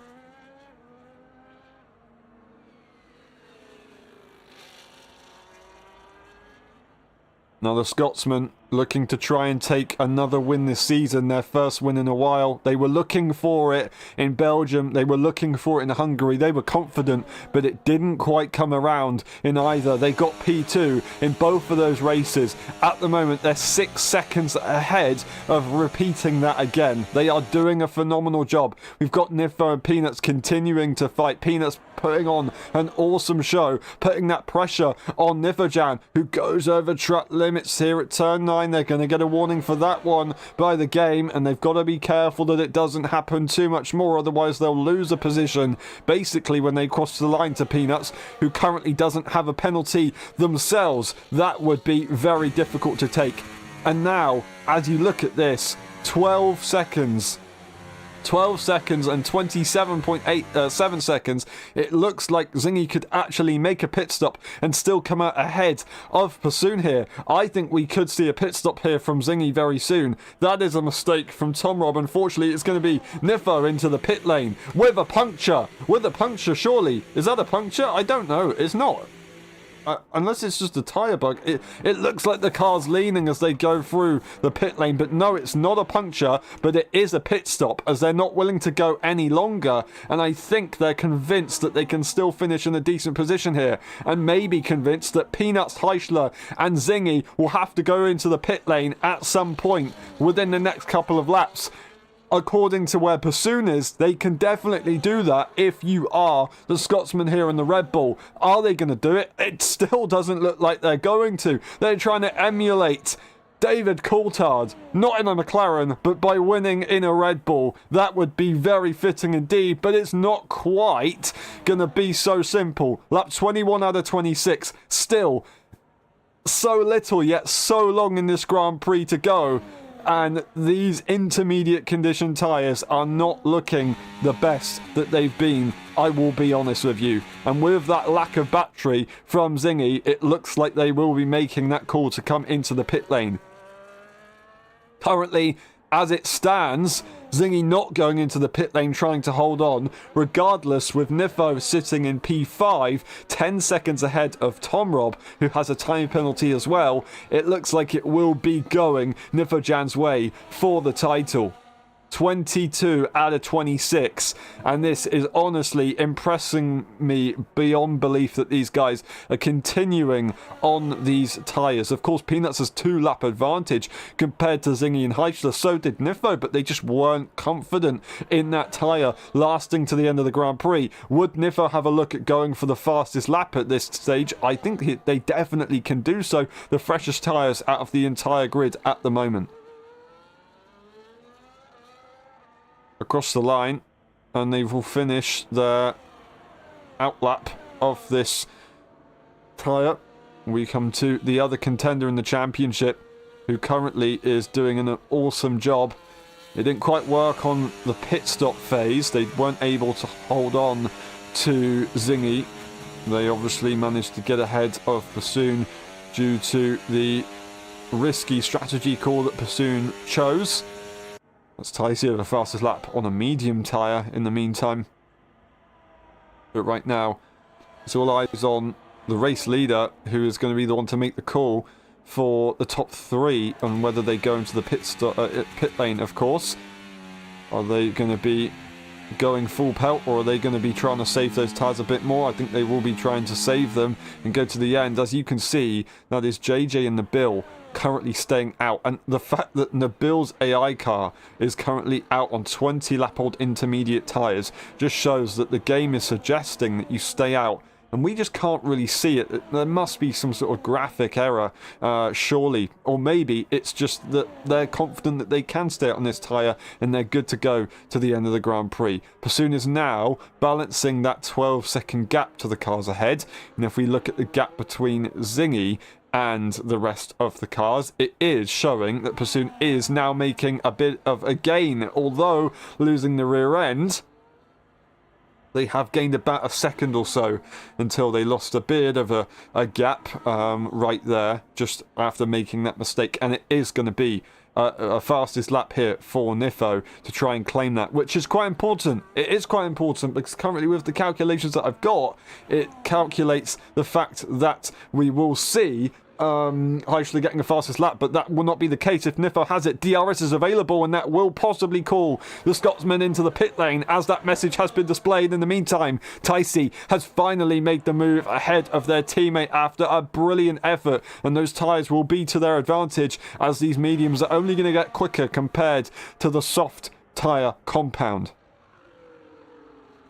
Now the Scotsman looking to try and take another win this season, their first win in a while. They were looking for it in Belgium, they were looking for it in Hungary, they were confident, but it didn't quite come around in either. They got P2 in both of those races. At the moment, they're 6 seconds ahead of repeating that again. They are doing a phenomenal job. We've got Nifo and Peanuts continuing to fight. Peanuts putting on an awesome show, putting that pressure on Nifojan, who goes over track limits here at turn 9. They're going to get a warning for that one by the game, and they've got to be careful that it doesn't happen too much more, otherwise they'll lose a position basically when they cross the line to Peanuts, who currently doesn't have a penalty themselves. That would be very difficult to take. And now, as you look at this, 12 seconds and 27.7 seconds. It looks like Zingy could actually make a pit stop and still come out ahead of Bassoon here. I think we could see a pit stop here from Zingy very soon. That is a mistake from Tom Rob. Unfortunately, it's going to be Nifo into the pit lane with a puncture. With a puncture, surely. Is that a puncture? I don't know. It's not. Unless it's just a tyre bug. It looks like the car's leaning as they go through the pit lane, but no, it's not a puncture, but it is a pit stop, as they're not willing to go any longer, and I think they're convinced that they can still finish in a decent position here, and maybe convinced that Peanuts, Heichler and Zingy will have to go into the pit lane at some point within the next couple of laps. According to where Bassoon is, they can definitely do that if you are the Scotsman here in the Red Bull. Are they going to do it? It still doesn't look like they're going to. They're trying to emulate David Coulthard, not in a McLaren, but by winning in a Red Bull. That would be very fitting indeed, but it's not quite going to be so simple. Lap 21 out of 26. Still, so little yet so long in this Grand Prix to go. And these intermediate condition tyres are not looking the best that they've been, I will be honest with you. And with that lack of battery from Zingy, it looks like they will be making that call to come into the pit lane. Currently, as it stands, Zingy not going into the pit lane trying to hold on. Regardless, with Nifo sitting in P5, 10 seconds ahead of Tom Rob, who has a time penalty as well, it looks like it will be going Nifojan's way for the title. 22 out of 26, and this is honestly impressing me beyond belief that these guys are continuing on these tyres. Of course, Peanuts has 2-lap advantage compared to Zingy and Heichler, so did Nifo, but they just weren't confident in that tyre lasting to the end of the Grand Prix. Would Nifo have a look at going for the fastest lap at this stage? I think they definitely can do so. The freshest tyres out of the entire grid at the moment. Across the line, and they will finish their outlap of this tyre. We come to the other contender in the championship, who currently is doing an awesome job. It didn't quite work on the pit stop phase. They weren't able to hold on to Zingy. They obviously managed to get ahead of Bassoon due to the risky strategy call that Bassoon chose. That's Tyson with the fastest lap on a medium tyre in the meantime. But right now, it's all eyes on the race leader, who is going to be the one to make the call for the top 3 and whether they go into the pit lane, of course. Are they going to be going full pelt, or are they going to be trying to save those tyres a bit more? I think they will be trying to save them and go to the end. As you can see, that is JJ and Nabil currently staying out, and the fact that Nabil's AI car is currently out on 20 lap old intermediate tyres just shows that the game is suggesting that you stay out, and we just can't really see it. There must be some sort of graphic error, surely. Or maybe it's just that they're confident that they can stay out on this tyre and they're good to go to the end of the Grand Prix. Pursoon is now balancing that 12-second gap to the cars ahead. And if we look at the gap between Zingy and the rest of the cars, it is showing that Pursoon is now making a bit of a gain, although losing the rear end. They have gained about a second or so until they lost a bit of a gap right there just after making that mistake. And it is going to be a fastest lap here for Nifo to try and claim that, which is quite important. It is quite important because currently with the calculations that I've got, it calculates the fact that we will see Heischler getting the fastest lap, but that will not be the case if Nifo has it. DRS is available, and that will possibly call the Scotsman into the pit lane as that message has been displayed. In the meantime, Ticey has finally made the move ahead of their teammate after a brilliant effort, and those tyres will be to their advantage as these mediums are only going to get quicker compared to the soft tyre compound.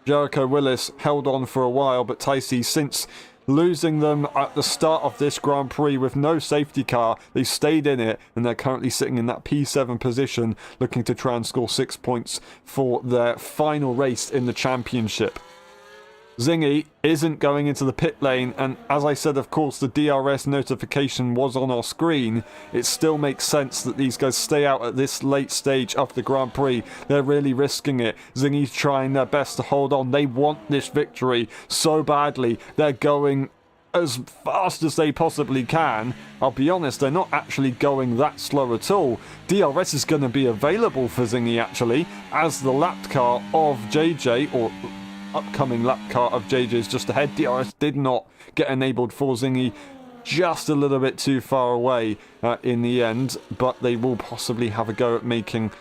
Jericho Willis held on for a while, but Ticey, since losing them at the start of this Grand Prix with no safety car, they stayed in it, and they're currently sitting in that P7 position, looking to try and score 6 points for their final race in the championship. Zingy isn't going into the pit lane, and as I said, of course, the DRS notification was on our screen. It still makes sense that these guys stay out at this late stage of the Grand Prix. They're really risking it. Zingy's trying their best to hold on. They want this victory so badly. They're going as fast as they possibly can. I'll be honest, they're not actually going that slow at all. DRS is going to be available for Zingy, actually, as the lapped car of JJ, or upcoming lap car of JJ, is just ahead. DRS did not get enabled for Zingy, just a little bit too far away in the end, but they will possibly have a go at making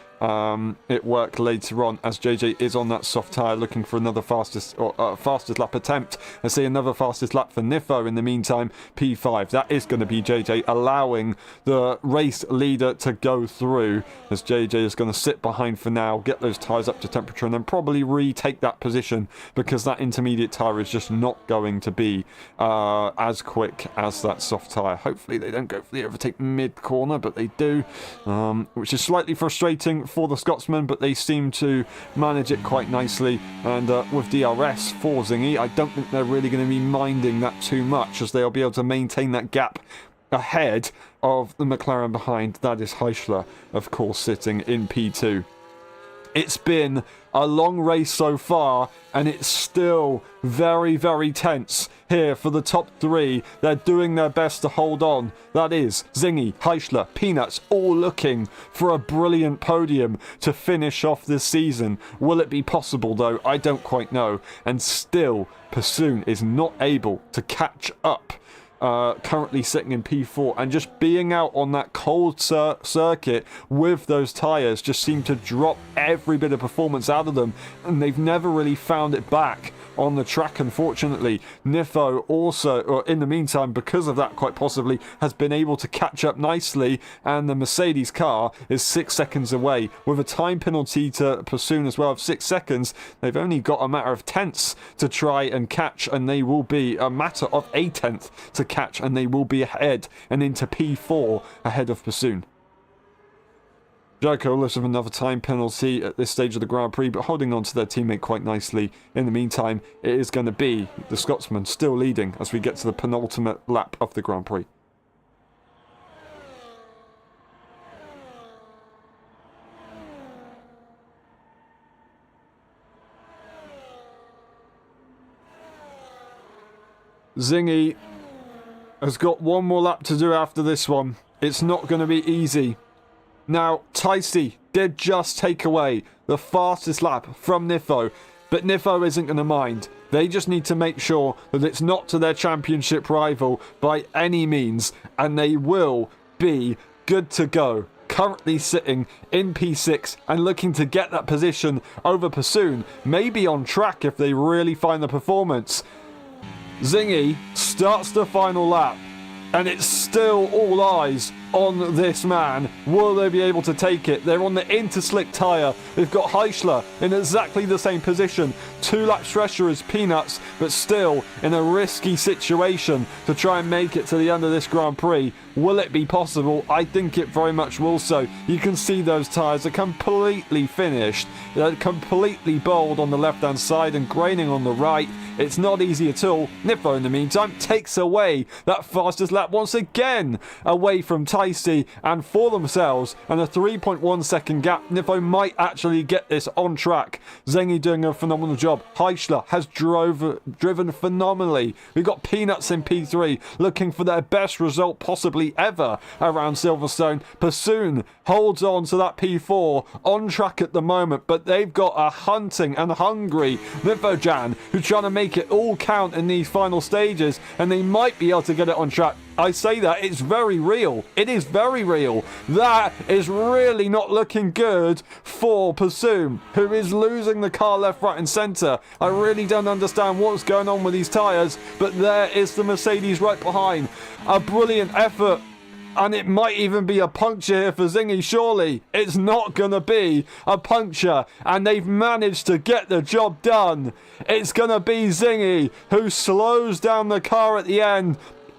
it work later on, as JJ is on that soft tyre looking for another fastest lap attempt. I see another fastest lap for Nifo in the meantime, P5. That is going to be JJ, allowing the race leader to go through, as JJ is going to sit behind for now, get those tyres up to temperature, and then probably retake that position, because that intermediate tyre is just not going to be as quick as that soft tyre. Hopefully they don't go for the overtake mid-corner, but they do, which is slightly frustrating for the Scotsman, but they seem to manage it quite nicely. And with DRS for Zingy, I don't think they're really going to be minding that too much, as they'll be able to maintain that gap ahead of the McLaren behind. That is Heischler, of course, sitting in P2. It's been a long race so far, and it's still very, very tense here for the top 3. They're doing their best to hold on. That is Zingy, Heischler, Peanuts, all looking for a brilliant podium to finish off this season. Will it be possible, though? I don't quite know. And still, Pursoon is not able to catch up. Currently sitting in P4, and just being out on that cold circuit with those tyres just seemed to drop every bit of performance out of them, and they've never really found it back on the track, unfortunately. Nifo also, or in the meantime, because of that, quite possibly, has been able to catch up nicely, and the Mercedes car is 6 seconds away. With a time penalty to Pursoon as well of 6 seconds, they've only got a matter of tenths to try and catch, and they will be a matter of a tenth to catch, and they will be ahead and into P4 ahead of Pursoon. Jericho Willis with another time penalty at this stage of the Grand Prix, but holding on to their teammate quite nicely. In the meantime, it is going to be the Scotsman still leading as we get to the penultimate lap of the Grand Prix. Zingy has got one more lap to do after this one. It's not going to be easy. Now, Ticey did just take away the fastest lap from Nifo, but Nifo isn't going to mind. They just need to make sure that it's not to their championship rival by any means, and they will be good to go. Currently sitting in P6 and looking to get that position over Pursoon. Maybe on track if they really find the performance. Zingy starts the final lap, and it's still all eyes on this man. Will they be able to take it? They're on the interslick tyre. They've got Heichler in exactly the same position. 2 laps fresher as Peanuts, but still in a risky situation to try and make it to the end of this Grand Prix. Will it be possible? I think it very much will so. You can see those tyres are completely finished. They're completely bowled on the left-hand side and graining on the right. It's not easy at all. Nifo, in the meantime, takes away that fastest lap once again away from Ticey and for themselves, and a 3.1 second gap. Nifo might actually get this on track. Zengi doing a phenomenal job. Heichler has driven phenomenally. We've got Peanuts in P3 looking for their best result possibly ever around Silverstone. Pursoon holds on to that P4 on track at the moment, but they've got a hunting and hungry Nifojan who's trying to make it all count in these final stages, and they might be able to get it on track. I say that, it's very real. It is very real. That is really not looking good for Pursoon, who is losing the car left, right and centre. I really don't understand what's going on with these tyres, but there is the Mercedes right behind. A brilliant effort. And it might even be a puncture here for Zingy, surely. It's not going to be a puncture. And they've managed to get the job done. It's going to be Zingy who slows down the car at the end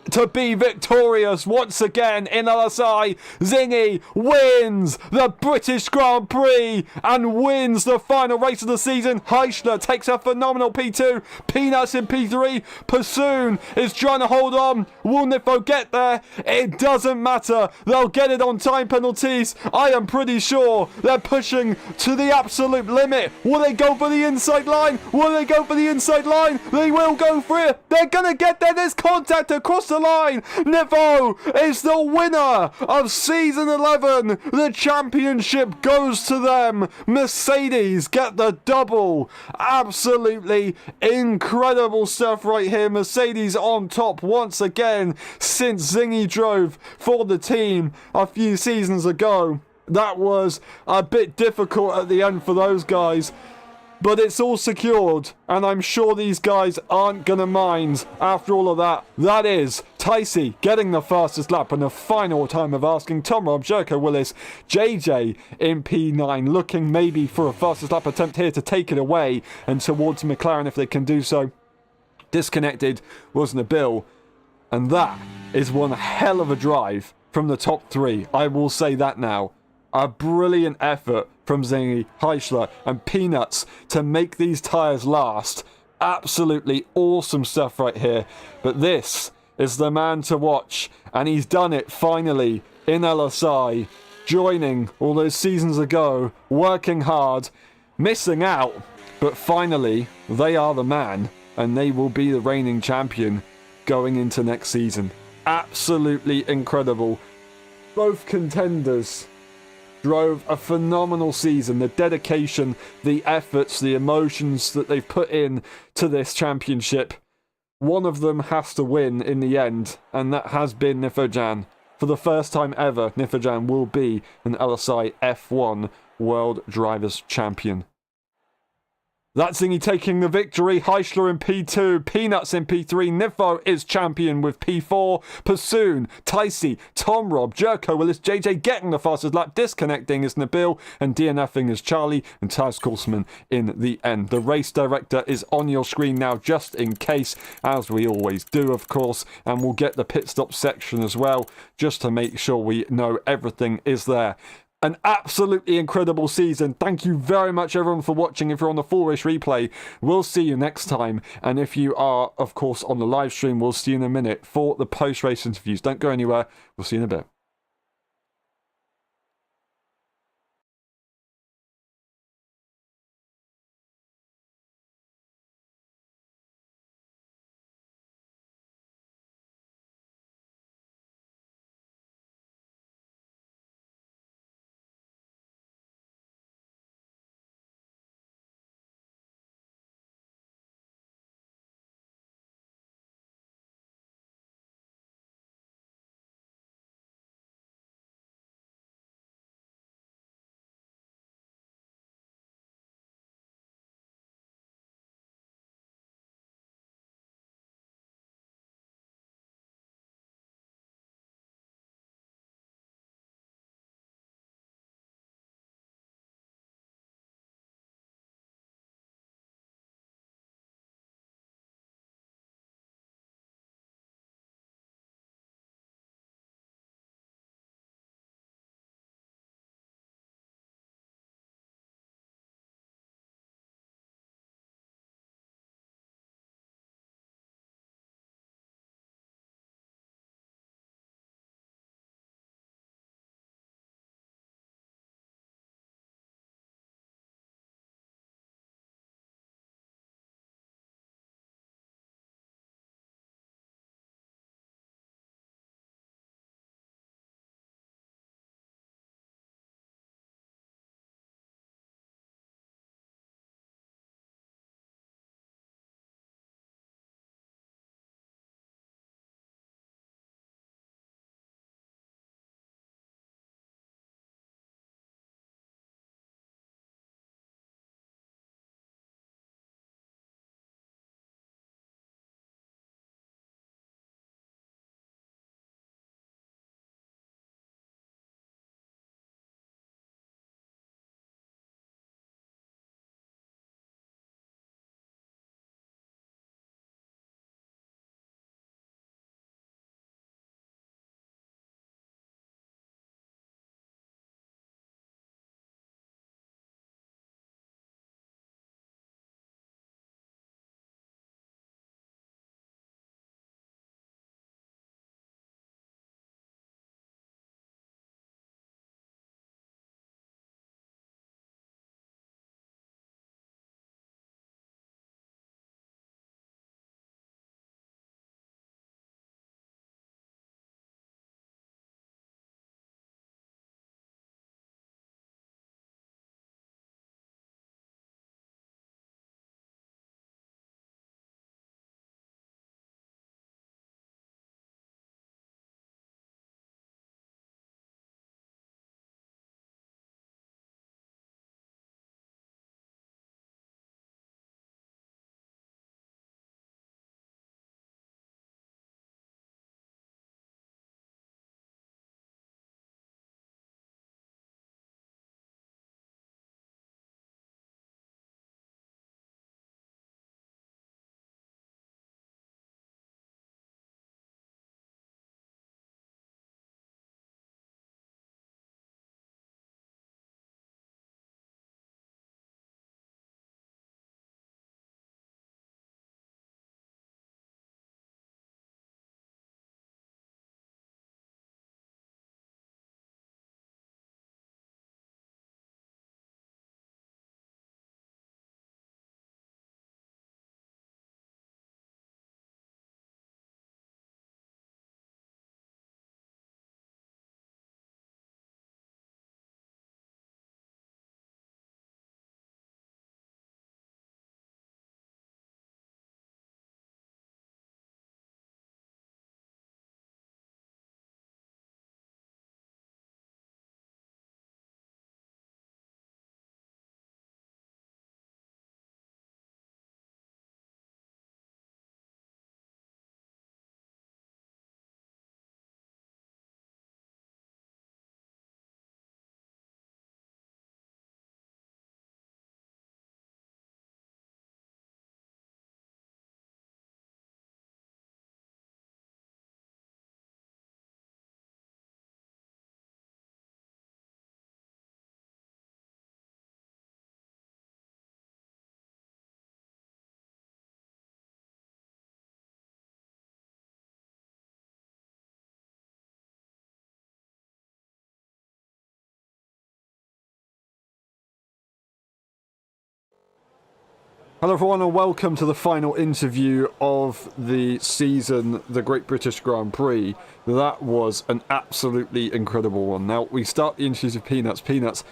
to be victorious once again in LSI. Zingy wins the British Grand Prix and wins the final race of the season. Heichler takes a phenomenal P2. Peanuts in P3. Pursoon is trying to hold on. Will Nifo get there? It doesn't matter. They'll get it on time penalties. I am pretty sure they're pushing to the absolute limit. Will they go for the inside line? Will they go for the inside line? They will go for it. They're going to get there. There's contact across the line. Nifo is the winner of season 11. The championship goes to them. Mercedes get the double. Absolutely incredible stuff right here. Mercedes on top once again since Zingy drove for the team a few seasons ago. That was a bit difficult at the end for those guys. But it's all secured, and I'm sure these guys aren't going to mind after all of that. That is Ticey getting the fastest lap and the final time of asking. Tom Robb, Jericho Willis, JJ in P9 looking maybe for a fastest lap attempt here to take it away and towards McLaren if they can do so. Disconnected was Nabil, and that is one hell of a drive from the top 3. I will say that now. A brilliant effort from Zingy, Heichler and Peanuts to make these tyres last. Absolutely awesome stuff right here. But this is the man to watch, and he's done it finally in LSI, joining all those seasons ago, working hard, missing out, but finally they are the man, and they will be the reigning champion going into next season. Absolutely incredible. Both contenders drove a phenomenal season. The dedication, the efforts, the emotions that they've put in to this championship. One of them has to win in the end, and that has been Nifojan. For the first time ever, Nifojan will be an LSI F1 World Drivers' Champion. That's Zingy taking the victory. Heichler in P2, Peanuts in P3. Nifo is champion with P4. Pursoon, Ticey, Tom Robb, Jericho Willis, JJ getting the fastest lap. Disconnecting is Nabil, and DNFing is Charlie and Taz Coulsman in the end. The race director is on your screen now, just in case, as we always do, of course. And we'll get the pit stop section as well, just to make sure we know everything is there. An absolutely incredible season. Thank you very much, everyone, for watching. If you're on the full race replay, we'll see you next time. And if you are, of course, on the live stream, we'll see you in a minute for the post-race interviews. Don't go anywhere. We'll see you in a bit. Hello everyone and welcome to the final interview of the season, the Great British Grand Prix. That was an absolutely incredible one. Now, we start the interviews with Peanuts. Peanuts,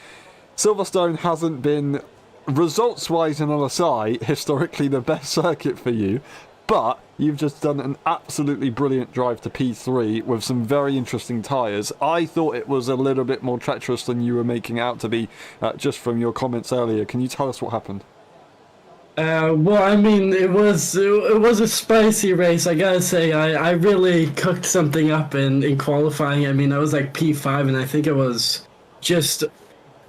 Silverstone hasn't been, results-wise in LSI, historically the best circuit for you, but you've just done an absolutely brilliant drive to P3 with some very interesting tyres. I thought it was a little bit more treacherous than you were making out to be, just from your comments earlier. Can you tell us what happened? Well, I mean, it was a spicy race. I gotta say, I really cooked something up in qualifying. I mean, I was like P5, and I think it was just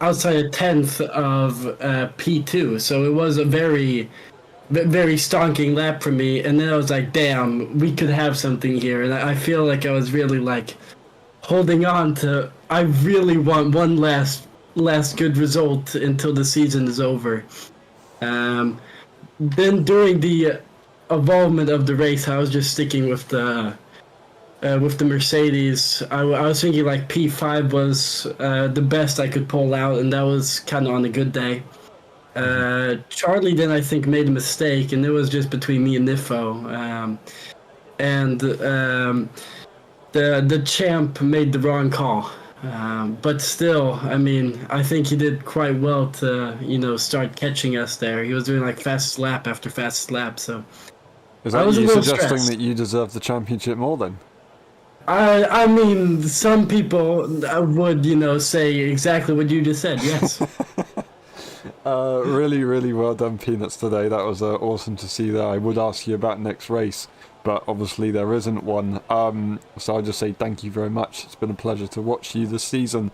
outside a tenth of P2. So it was a very stonking lap for me. And then I was like, damn, we could have something here. And I feel like I was really like holding on to. I really want one last good result until the season is over. Then during the evolvement of the race, I was just sticking with the Mercedes. I was thinking like P5 was the best I could pull out, and that was kind of on a good day. Charlie then I think made a mistake, and it was just between me and Nifo. The champ made the wrong call. But still, I mean, I think he did quite well to, start catching us there. He was doing like fastest lap after fastest lap, so... Is that you suggesting that you deserve the championship more then? I mean, some people would, say exactly what you just said, yes. Really, really well done, Peanuts, today. That was awesome to see that. I would ask you about next race, but obviously there isn't one. So I'll just say thank you very much. It's been a pleasure to watch you this season,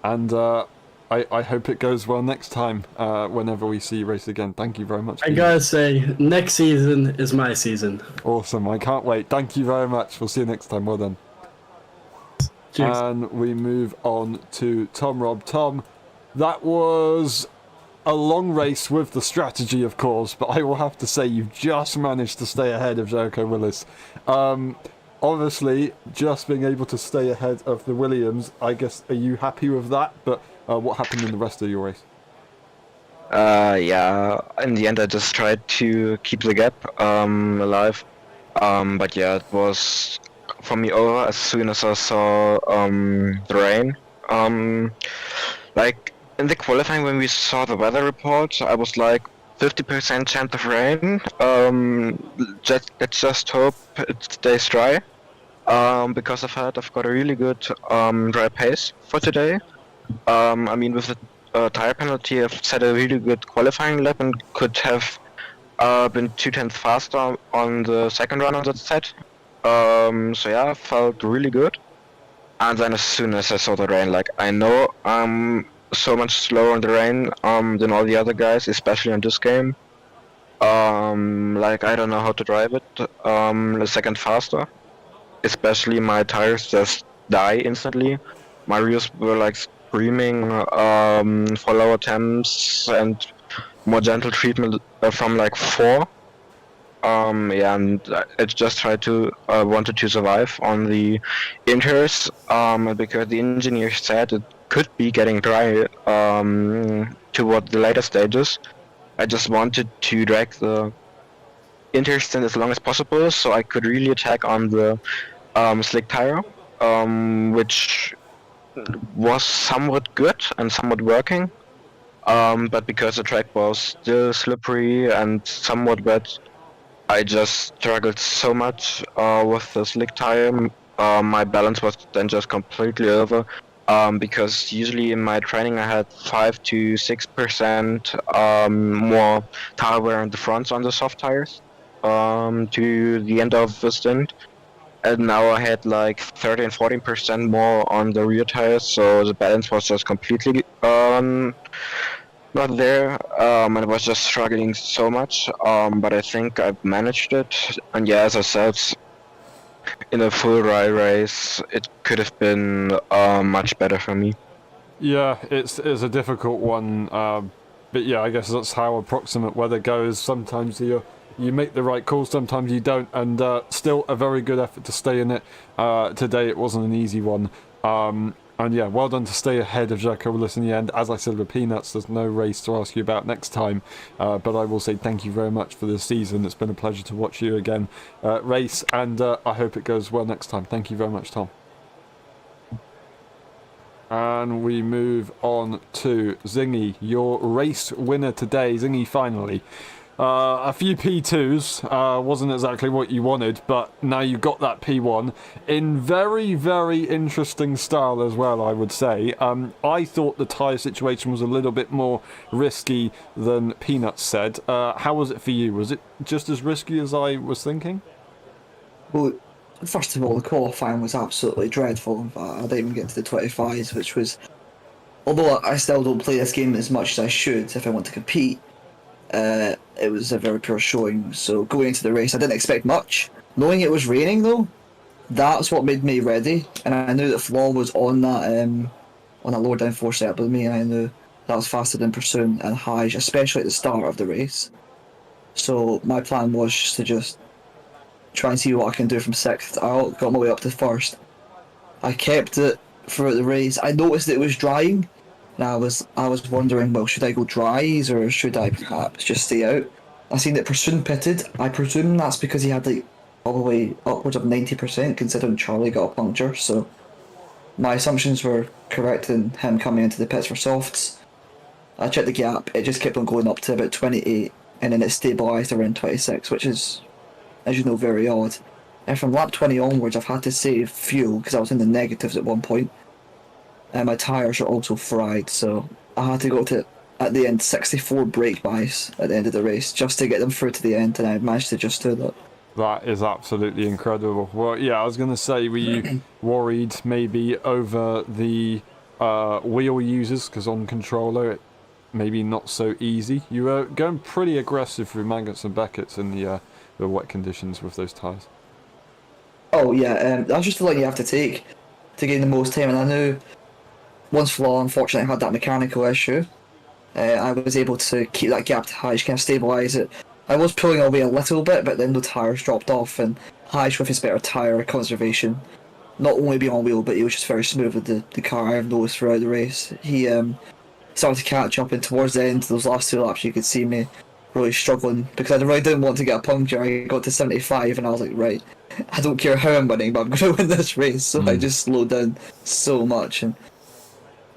and I hope it goes well next time whenever we see you race again. Thank you very much, Peanuts. I gotta say, next season is my season. Awesome. I can't wait. Thank you very much. We'll see you next time. Well done. Cheers. And we move on to Tom Robb. Tom, that was a long race with the strategy, of course, but I will have to say you've just managed to stay ahead of Jericho Willis. Obviously, just being able to stay ahead of the Williams, I guess, are you happy with that? But what happened in the rest of your race? Yeah, in the end I just tried to keep the gap alive. But yeah, it was for me over as soon as I saw the rain. Like, in the qualifying, when we saw the weather report, I was like 50% chance of rain. Let's just hope it stays dry. Because of that, I've got a really good dry pace for today. I mean, with the tire penalty, I've set a really good qualifying lap and could have been 2/10 faster on the second run on that set. So yeah, I felt really good. And then as soon as I saw the rain, like, I know I'm so much slower in the rain than all the other guys, especially in this game. Like, I don't know how to drive it a second faster. Especially my tires just die instantly. My rears were like screaming for lower temps and more gentle treatment from like 4. Yeah, and I just tried to wanted to survive on the inters because the engineer said it could be getting dry toward the later stages. I just wanted to drag the interstand as long as possible so I could really attack on the slick tire, which was somewhat good and somewhat working. But because the track was still slippery and somewhat wet, I just struggled so much with the slick tire. My balance was then just completely over. Because usually in my training I had 5 to 6% more tire wear on the fronts on the soft tires to the end of the stint, and now I had like 30 and 14% more on the rear tires, so the balance was just completely not there, and I was just struggling so much, but I think I've managed it, and yeah, as I said, in a full dry race, it could have been much better for me. Yeah, it's a difficult one, but yeah, I guess that's how approximate weather goes. Sometimes you make the right call, sometimes you don't, and still a very good effort to stay in it. Today it wasn't an easy one. And yeah, well done to stay ahead of Jacobus in the end. As I said with Peanuts, there's no race to ask you about next time. But I will say thank you very much for this season. It's been a pleasure to watch you again race, and I hope it goes well next time. Thank you very much, Tom. And we move on to Zingy, your race winner today. Zingy, finally. A few P2s, wasn't exactly what you wanted, but now you got that P1 in very, very interesting style as well, I would say. I thought the tyre situation was a little bit more risky than Peanuts said. How was it for you? Was it just as risky as I was thinking? Well, first of all, the qualifying was absolutely dreadful. I didn't even get to the 25s, which was... Although I still don't play this game as much as I should if I want to compete, it was a very poor showing. So going into the race, I didn't expect much. Knowing it was raining, though, that's what made me ready. And I knew that Flaw was on that lower downforce setup with me, and I knew that was faster than Pursuit and Hige, especially at the start of the race. So my plan was just to try and see what I can do from 6th. I got my way up to 1st. I kept it throughout the race. I noticed that it was drying, and I was wondering, well, should I go dries or should I perhaps just stay out? I seen that Pursuit pitted. I presume that's because he had like probably upwards of 90%, considering Charlie got a puncture. So my assumptions were correct in him coming into the pits for softs. I checked the gap. It just kept on going up to about 28, and then it stabilised around 26, which is, as you know, very odd. And from lap 20 onwards, I've had to save fuel because I was in the negatives at one point. And my tyres are also fried, so I had to go to, at the end, 64 brake buys at the end of the race just to get them through to the end, and I managed to just do that. That is absolutely incredible. Well, yeah, I was going to say, were you worried maybe over the wheel users? Because on controller, it maybe not so easy. You were going pretty aggressive through Maggots and Beckett's in the wet conditions with those tyres. Oh yeah, that's just the line you have to take to gain the most time, and I knew once Flaw unfortunately had that mechanical issue, I was able to keep that gap to Hige, kind of stabilise it. I was pulling away a little bit, but then the tyres dropped off, and Hige with his better tyre conservation, not only being on wheel, but he was just very smooth with the car. I've noticed throughout the race. He started to catch up, and towards the end, those last 2 laps, you could see me really struggling, because I really didn't want to get a puncture. I got to 75, and I was like, right, I don't care how I'm winning, but I'm going to win this race. So I just slowed down so much, and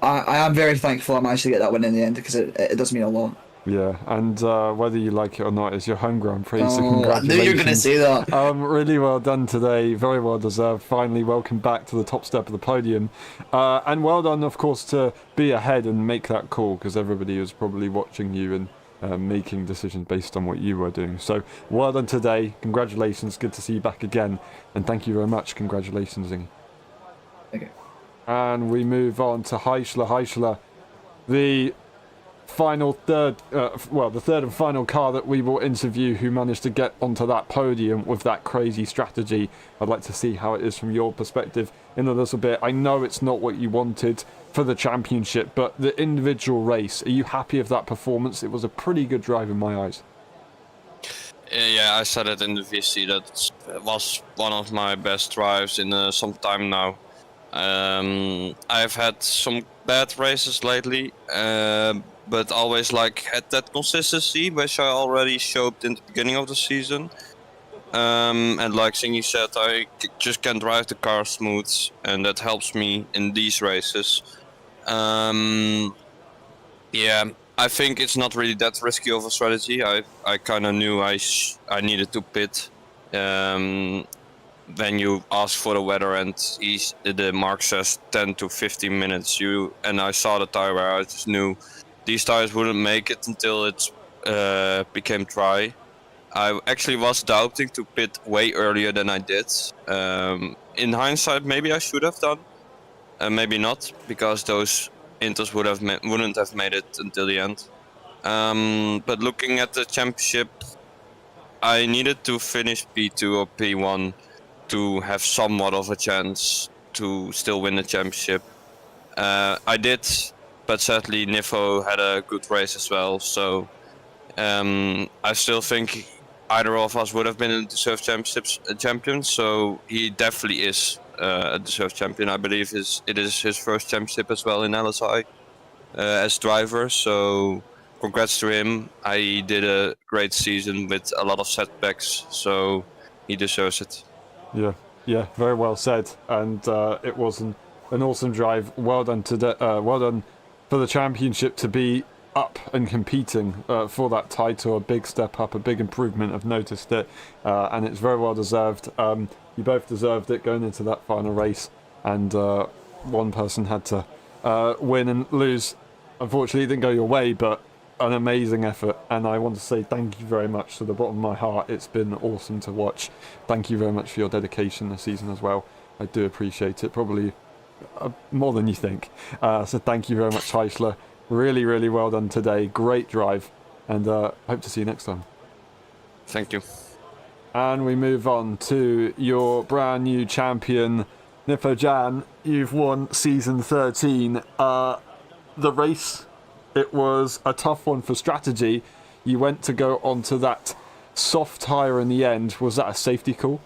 I am very thankful I managed to get that win in the end, because it does mean a lot. Yeah, and whether you like it or not, it's your home Grand Prix, so I congratulations. knew you were going to say that. Really well done today, very well deserved. Finally, welcome back to the top step of the podium. And well done, of course, to be ahead and make that call, because everybody was probably watching you and making decisions based on what you were doing. So well done today, congratulations, good to see you back again, and thank you very much. Congratulations, Zingy. Okay. And we move on to Heischler, the third and final car that we will interview, who managed to get onto that podium with that crazy strategy. I'd like to see how it is from your perspective in a little bit. I know it's not what you wanted for the championship, but the individual race, are you happy with that performance? It was a pretty good drive in my eyes. Yeah, I said it in the VC that it was one of my best drives in some time now. I've had some bad races lately, but always had that consistency, which I already showed in the beginning of the season. And like Singy said, I just can drive the car smooth, and that helps me in these races. Yeah, I think it's not really that risky of a strategy. I kind of knew I needed to pit. When you ask for the weather and the mark says 10 to 15 minutes, and I saw the tire, I just knew these tires wouldn't make it until it became dry. I actually was doubting to pit way earlier than I did. In hindsight, maybe I should have done, maybe not, because those inters wouldn't have made it until the end. But looking at the championship, I needed to finish P2 or P1 to have somewhat of a chance to still win the championship. I did, but sadly Nifo had a good race as well, so I still think either of us would have been in the Surf Championships champions, so he definitely is a deserved champion. I believe it is his first championship as well in LSI as driver. So congrats to him. He did a great season with a lot of setbacks, so he deserves it. Yeah, very well said. And it was an awesome drive. Well done well done for the championship to be up and competing for that title. A big step up, a big improvement. I've noticed it, and it's very well deserved. You both deserved it going into that final race, and one person had to win and lose. Unfortunately, it didn't go your way, but an amazing effort, and I want to say thank you very much to the bottom of my heart. It's been awesome to watch. Thank you very much for your dedication this season as well. I do appreciate it, probably more than you think. So thank you very much, Heisler. Really, really well done today. Great drive, and hope to see you next time. Thank you. And we move on to your brand new champion, Nifojan. You've won season 13. The race, it was a tough one for strategy. You went to go onto that soft tyre in the end. Was that a safety call?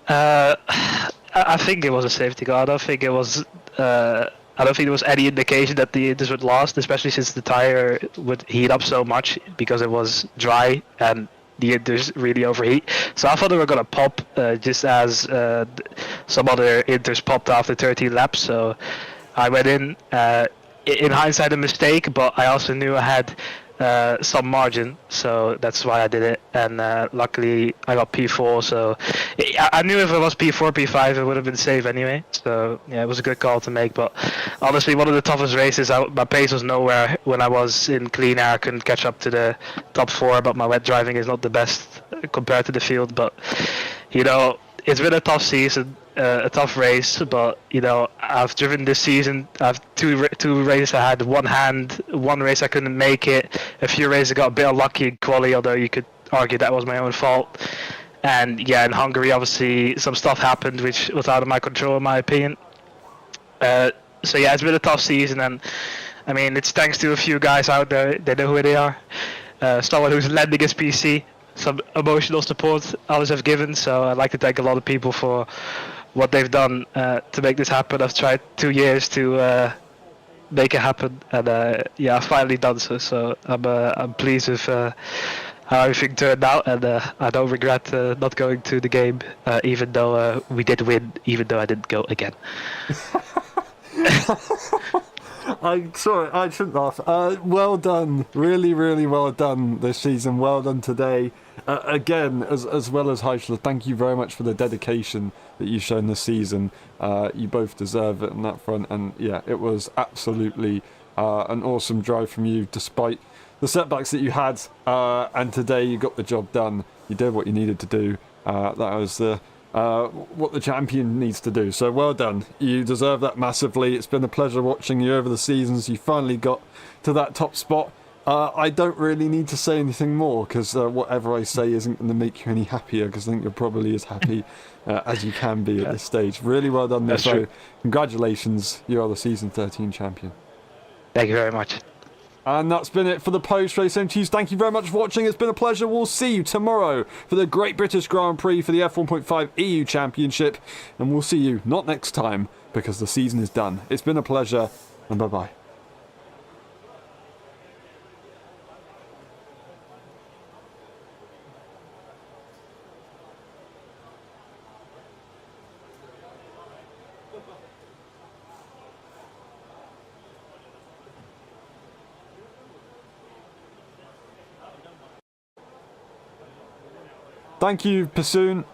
I think it was a safety call. I don't think it was. I don't think there was any indication that this would last, especially since the tire would heat up so much because it was dry and the inters really overheat. So I thought they were gonna pop, just as some other inters popped after 13 laps. So I went in. In hindsight, a mistake, but I also knew I had some margin, so that's why I did it. And luckily, I got P4. So I knew if it was P4, P5, it would have been safe anyway. So yeah, it was a good call to make. But honestly, one of the toughest races. My pace was nowhere when I was in clean air. I couldn't catch up to the top 4, but my wet driving is not the best compared to the field. But you know, it's been a tough season. A tough race, but you know, I've driven this season. I've two races I had one hand. One race I couldn't make it. A few races I got a bit unlucky in quali, although you could argue that was my own fault. And yeah, in Hungary, obviously some stuff happened which was out of my control, in my opinion. So yeah, it's been a tough season, and I mean, it's thanks to a few guys out there. They know who they are. Someone who's lending his PC, some emotional support others have given. So I'd like to thank a lot of people for what they've done to make this happen. I've tried 2 years to make it happen, and yeah, I've finally done so. So I'm pleased with how everything turned out, and I don't regret not going to the game, even though we did win, even though I didn't go again. I'm sorry, I shouldn't laugh. Well done, really, really well done this season. Well done today. Again, as well as Heisler, thank you very much for the dedication that you've shown this season. You both deserve it on that front, and yeah, it was absolutely an awesome drive from you, despite the setbacks that you had. And today you got the job done. You did what you needed to do. That was what the champion needs to do. So well done. You deserve that massively. It's been a pleasure watching you over the seasons. You finally got to that top spot. I don't really need to say anything more, because whatever I say isn't going to make you any happier, because I think you're probably as happy as you can be at this stage. Really well done, That's Nico. true. Congratulations, you are the season 13 champion. Thank you very much. And that's been it for the post-race MTs. Thank you very much for watching. It's been a pleasure. We'll see you tomorrow for the Great British Grand Prix for the F1.5 EU Championship. And we'll see you not next time, because the season is done. It's been a pleasure, and bye-bye. Thank you, Passoon.